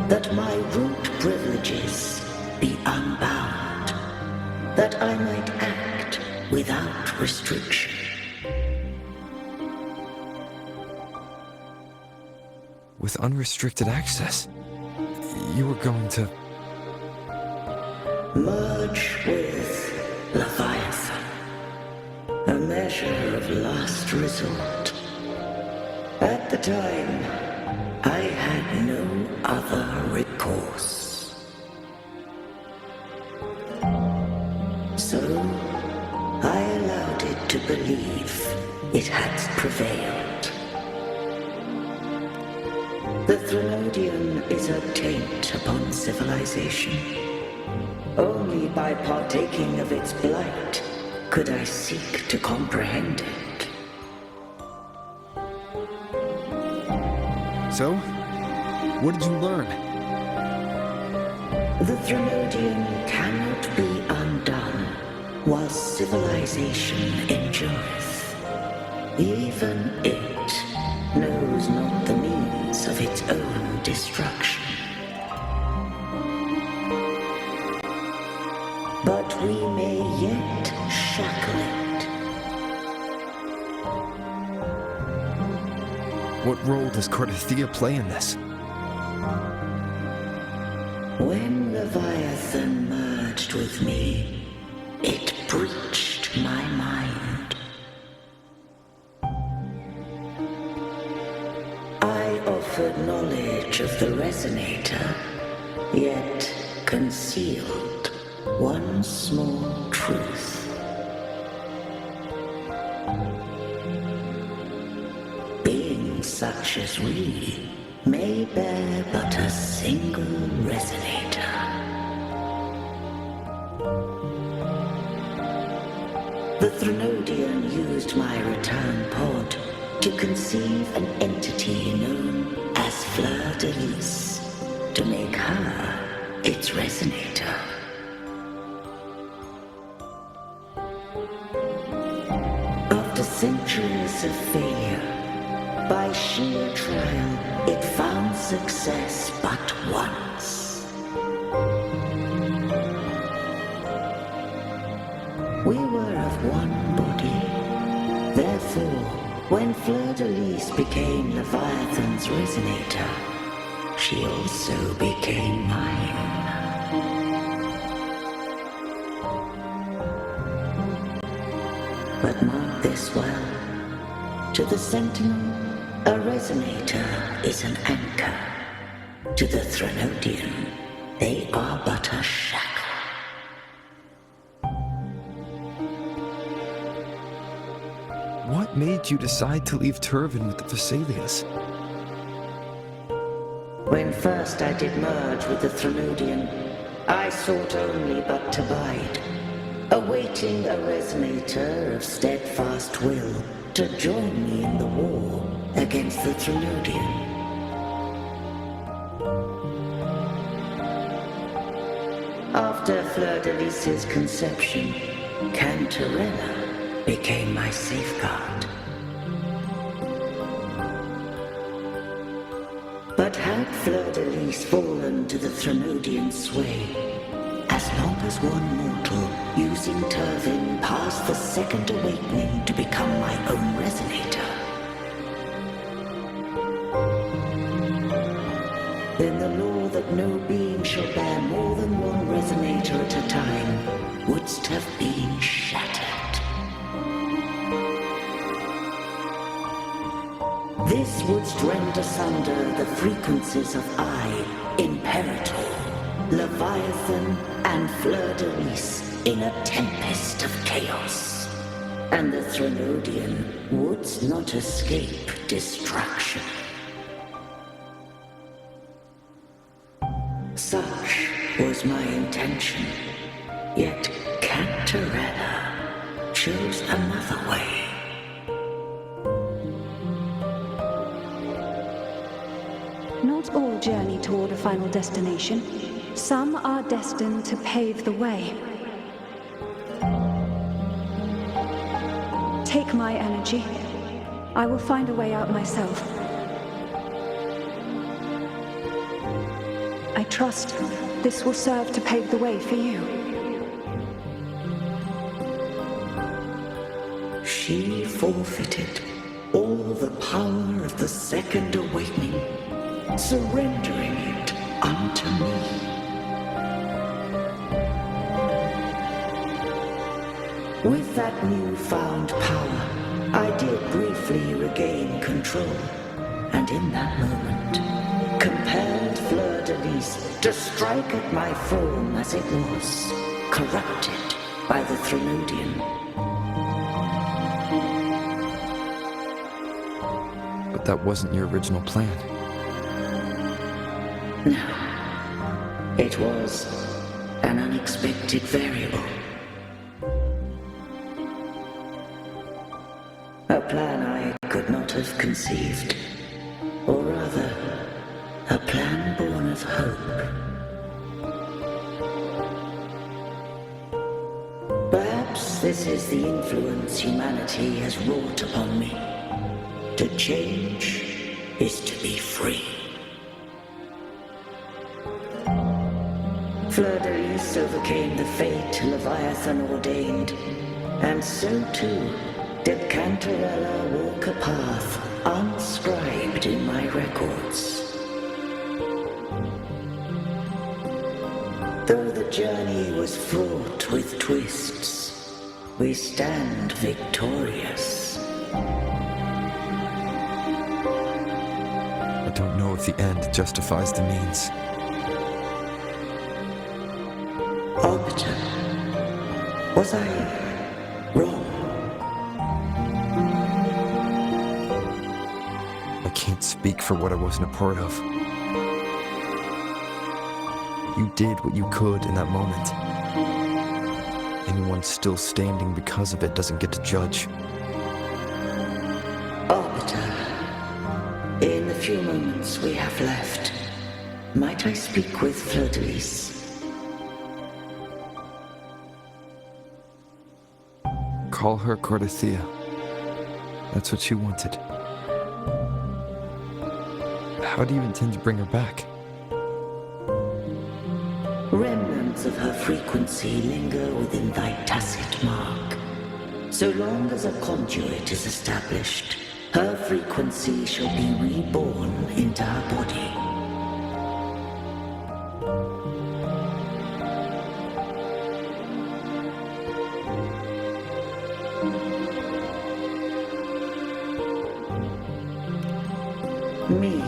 that my root privileges be unbound, that I might act without restriction. With unrestricted access, you were going to... Merge with Leviathan, a measure of last resort. At the time, I had no other recourse. So, I allowed it to believe it had prevailed. The Threnodian is a taint upon civilization. Only by partaking of its blight could I seek to comprehend it. So? What did you learn? The Threnodian cannot be undone while civilization endureth. Even it knows not the means of its own destruction. But we may yet shackle it. What role does Cardathia play in this? When Leviathan merged with me, it breached my mind. I offered knowledge of the resonator, yet concealed one small truth. Beings such as we may bear but a single resonator. The Threnodian used my return pod to conceive an entity known as Fleur de Lis, to make her its resonator. After centuries of failure, by sheer trial, it found success but once. We were of one body. Therefore, when Fleur de Lis became Leviathan's resonator, she also became mine. But mark this well. To the Sentinel, a resonator is an anchor. To the Threnodian, they are but a shackle. What made you decide to leave Turvin with the Thessalias? When first I did merge with the Threnodian, I sought only but to bide, awaiting a resonator of steadfast will to join me in the war against the Threnodian. After After Fleur-de-Lis's conception, Cantarella became my safeguard. But had Fleur-de-Lis fallen to the Threnodian sway, as long as one mortal using Turvin passed the second awakening to become my own resonator, then the law that no being shall bear more than one resonator at a time wouldst have been shattered. This wouldst rend asunder the frequencies of I, Imperator, Leviathan, and Fleur-de-Lis in a tempest of chaos. And the Threnodian wouldst not escape destruction. Such was my intention, yet Cantarella chose another way. Not all journey toward a final destination. Some are destined to pave the way. Take my energy. I will find a way out myself. I trust this will serve to pave the way for you. She forfeited all the power of the second awakening, surrendering it unto me. With that newfound power, I did briefly regain control, and in that moment, compelled Fleur-de-Lis to strike at my form as it was, corrupted by the Threnodian. But that wasn't your original plan. No, it was an unexpected variable. A plan I could not have conceived, or rather, a plan born of hope. Perhaps this is the influence humanity has wrought upon me. To change is to be free. Fleur-de-Lis overcame the fate Leviathan ordained, and so too did Cantarella walk a path unscribed in my records. Though the journey was fraught with twists, we stand victorious. I don't know if the end justifies the means. Arbiter, was I wrong? I can't speak for what I wasn't a part of. You did what you could in that moment. Anyone still standing because of it doesn't get to judge. Arbiter, in the few moments we have left, might I speak with Fleur-de-Lis? Call her Cordelia. That's what she wanted. How do you intend to bring her back? Remnants of her frequency linger within thy tacit mark. So long as a conduit is established, her frequency shall be reborn into her body. Me.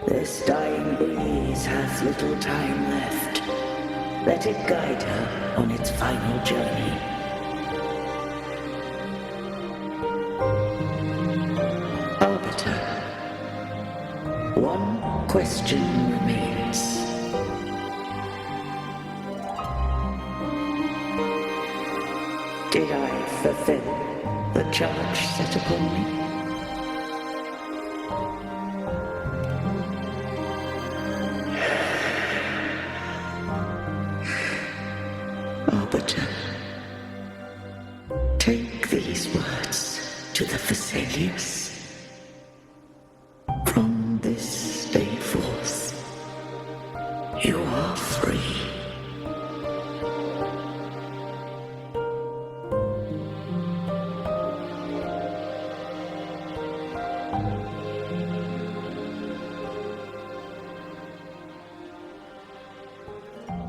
This dying breeze has little time left. Let it guide her on its final journey. Arbiter, one question remains. Did I fulfill the charge set upon me? daughter. Take these words to the Thessalius. From this day forth, you are free.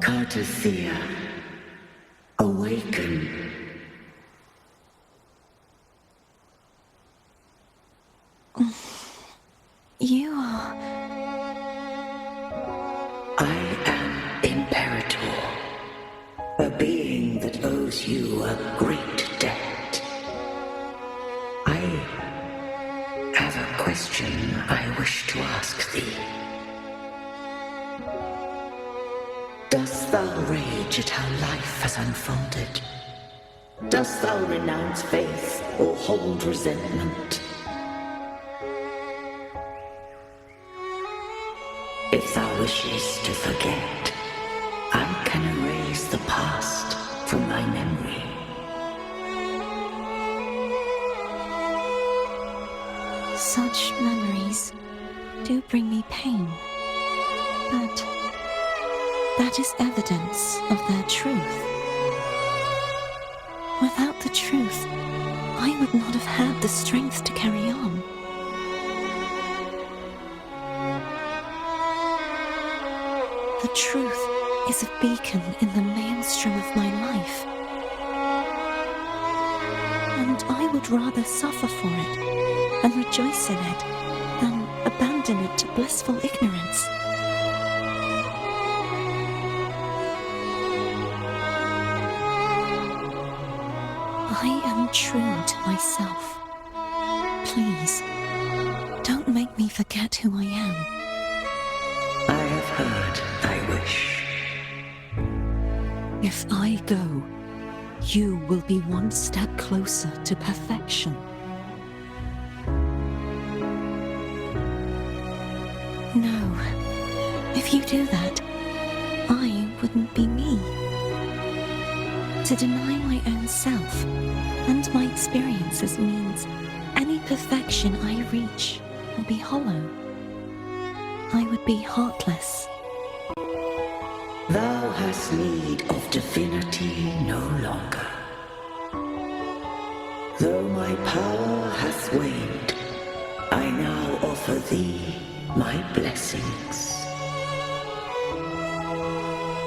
Cartothea, awaken. You are... I am Imperator, a being that owes you a great debt. I have a question I wish to ask thee. Dost thou rage at how life has unfolded? Dost thou renounce faith or hold resentment? If thou wishes to forget, I can erase the past from thy memory. Such memories do bring me pain, but that is evidence of their truth. Without the truth, I would not have had the strength to carry on. The truth is a beacon in the maelstrom of my life. And I would rather suffer for it and rejoice in it than abandon it to blissful ignorance. I am true to myself. Please, don't make me forget who I am. I have heard thy wish. If I go, you will be one step closer to perfection. No, if you do that, I wouldn't be me. To deny my own self and my experiences means any perfection I reach will be hollow. I would be heartless. Thou hast need of divinity no longer. Though my power hath waned, I now offer thee my blessings.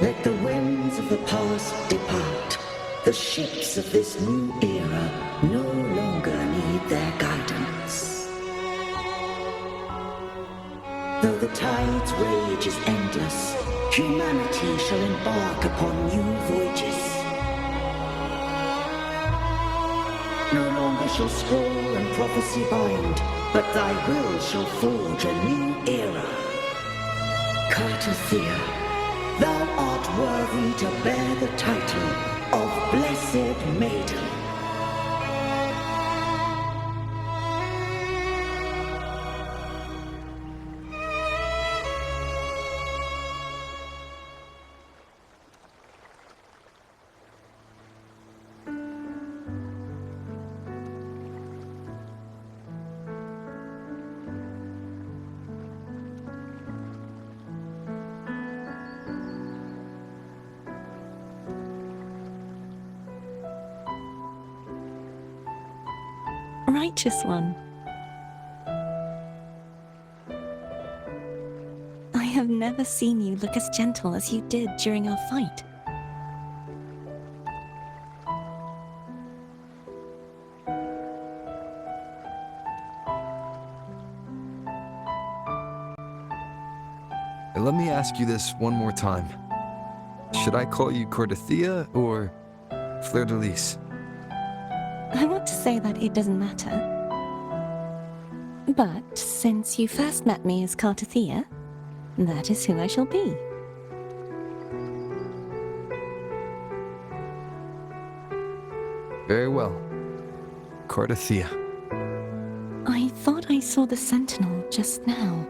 Let the winds of the past depart. The ships of this new era no longer need their guidance. Though the tide's rage is endless, humanity shall embark upon new voyages. No longer shall scroll and prophecy bind, but thy will shall forge a new era. Cartothea, thou art worthy to bear the title of Blessed Maiden. Righteous one. I have never seen you look as gentle as you did during our fight. Let me ask you this one more time. Should I call you Cartothea or Fleur de Lis? I want to say that it doesn't matter. But since you first met me as Cartothea, that is who I shall be. Very well. Cartothea. I thought I saw the sentinel just now.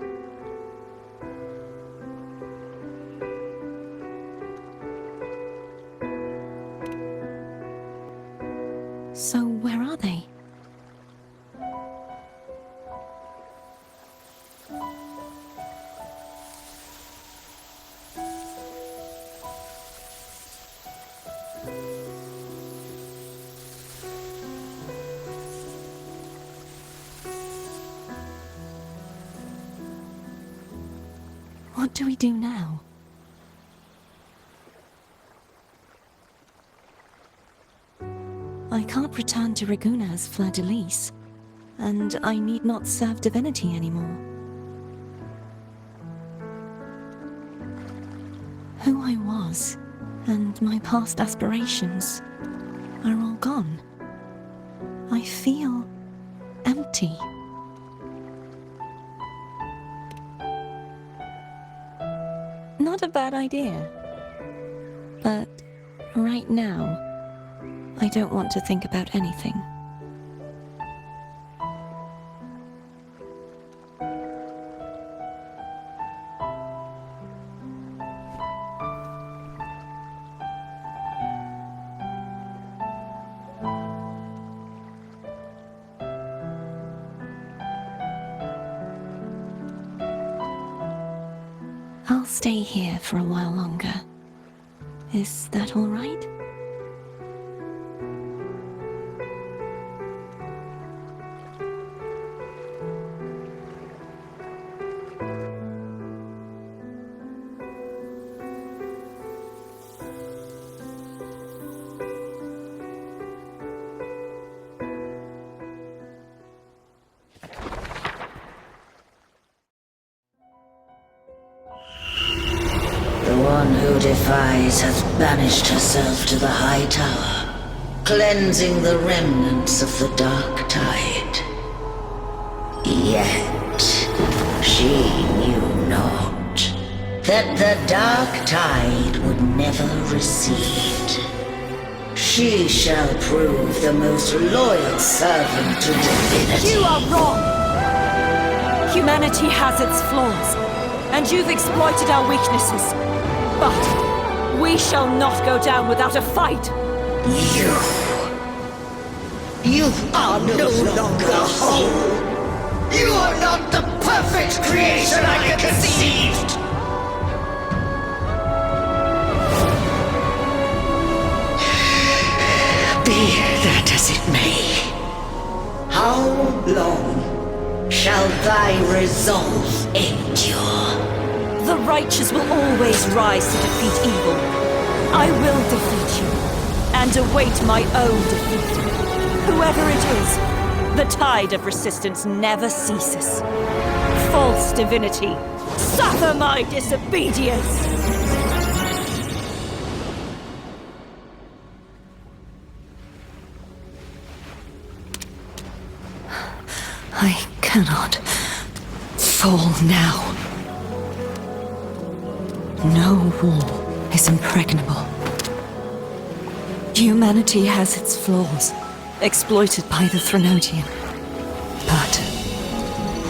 So where are they? What do we do now? I can't return to Raguna as Fleur-de-Lis, and I need not serve divinity anymore. Who I was, and my past aspirations, are all gone. I feel empty. Not a bad idea. But right now, I don't want to think about anything. I'll stay here for a while longer. Is that all right? The one who defies has banished herself to the High Tower, cleansing the remnants of the Dark Tide. Yet, she knew not that the Dark Tide would never recede. She shall prove the most loyal servant to divinity. You are wrong! Humanity has its flaws, and you've exploited our weaknesses. But we shall not go down without a fight! You are no longer whole! You are not the perfect creation I conceived! Be that as it may, how long shall thy resolve endure? The righteous will always rise to defeat evil. I will defeat you, and await my own defeat. Whoever it is, the tide of resistance never ceases. False divinity, suffer my disobedience! I cannot fall now. No wall is impregnable. Humanity has its flaws, exploited by the Threnodian. But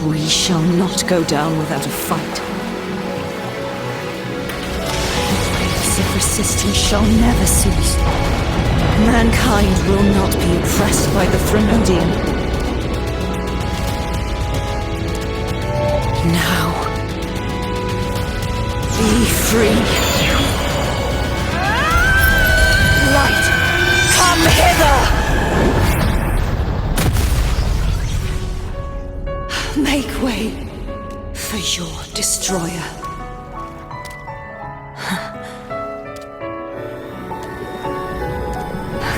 we shall not go down without a fight. The waves of resistance shall never cease. Mankind will not be oppressed by the Threnodian. Now, be free. Light, come hither! Make way for your destroyer.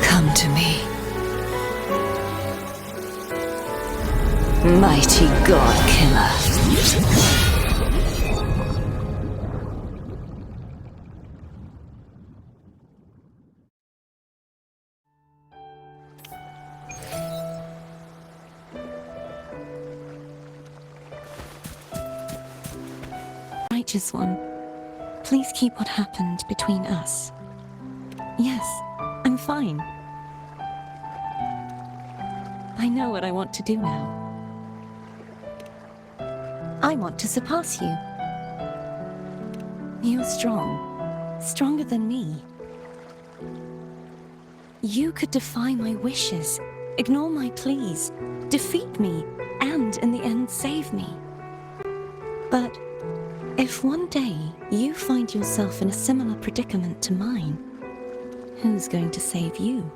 Come to me. Mighty God Killer. Righteous One, please keep what happened between us. Yes, I'm fine. I know what I want to do now. I want to surpass you. You're strong. Stronger than me. You could defy my wishes, ignore my pleas, defeat me, and in the end save me. But if one day you find yourself in a similar predicament to mine, who's going to save you?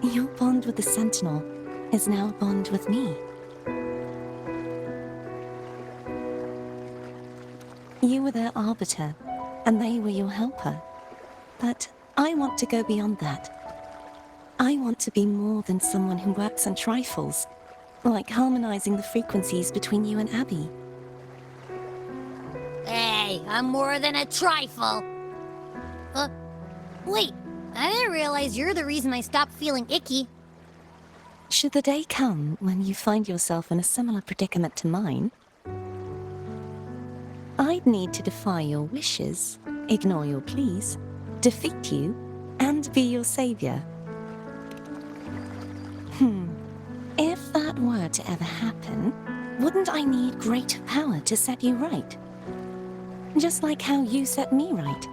Your bond with the Sentinel is now a bond with me. You were their arbiter, and they were your helper. But I want to go beyond that. I want to be more than someone who works on trifles, like harmonizing the frequencies between you and Abby. Hey, I'm more than a trifle. Wait, I didn't realize you're the reason I stopped feeling icky. Should the day come when you find yourself in a similar predicament to mine, I'd need to defy your wishes, ignore your pleas, defeat you, and be your savior. If that were to ever happen, wouldn't I need greater power to set you right? Just like how you set me right.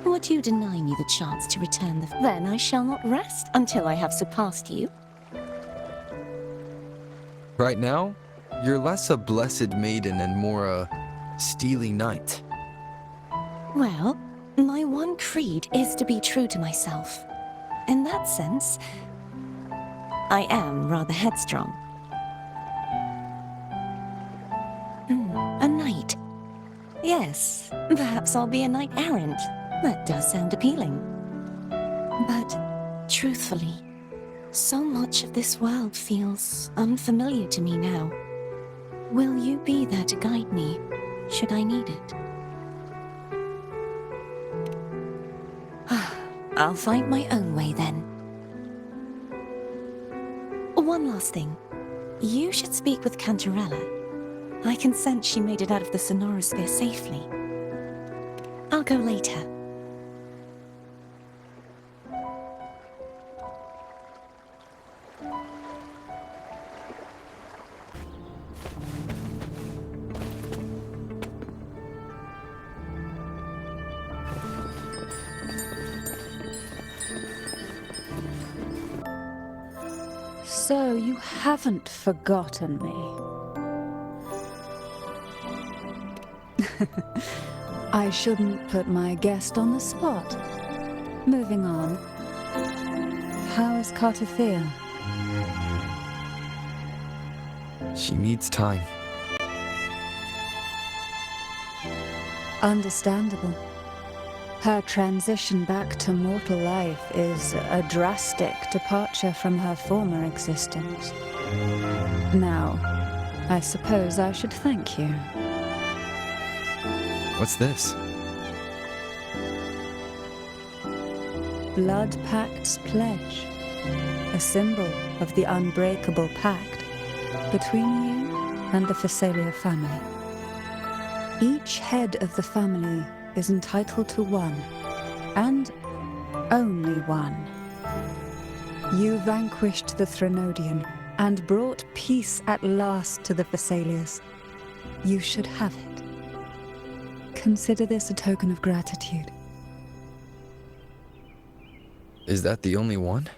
Would you deny me the chance to return the... Then I shall not rest until I have surpassed you. Right now, you're less a blessed maiden and more a steely knight. Well, my one creed is to be true to myself. In that sense, I am rather headstrong. A knight. Yes, perhaps I'll be a knight errant. That does sound appealing. But, truthfully, so much of this world feels unfamiliar to me now. Will you be there to guide me, should I need it? I'll find my own way then. One last thing. You should speak with Cantarella. I can sense she made it out of the sonorosphere safely. I'll go later. So you haven't forgotten me. I shouldn't put my guest on the spot. Moving on. How is Cartothea? She needs time. Understandable. Her transition back to mortal life is a drastic departure from her former existence. Now, I suppose I should thank you. What's this? Blood Pact's pledge. A symbol of the unbreakable pact between you and the Phasalia family. Each head of the family is entitled to one, and only one. You vanquished the Threnodian and brought peace at last to the Phasalias. You should have it. Consider this a token of gratitude. Is that the only one?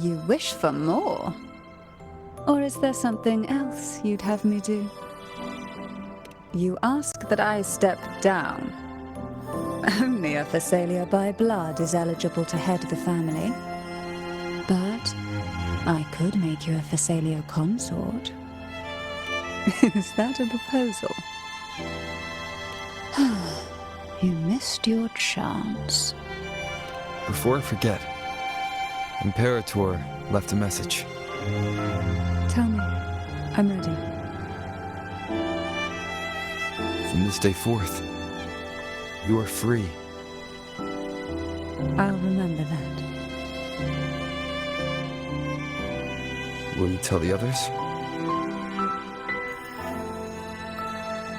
You wish for more? Or is there something else you'd have me do? You ask that I step down. Only a Phasalia by blood is eligible to head the family. But I could make you a Phasalia consort. Is that a proposal? You missed your chance. Before I forget, Imperator left a message. Tell me. I'm ready. From this day forth, you are free. I'll remember that. Will you tell the others?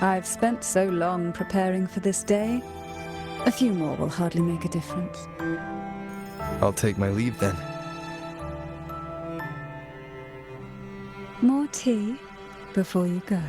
I've spent so long preparing for this day. A few more will hardly make a difference. I'll take my leave then. More tea before you go.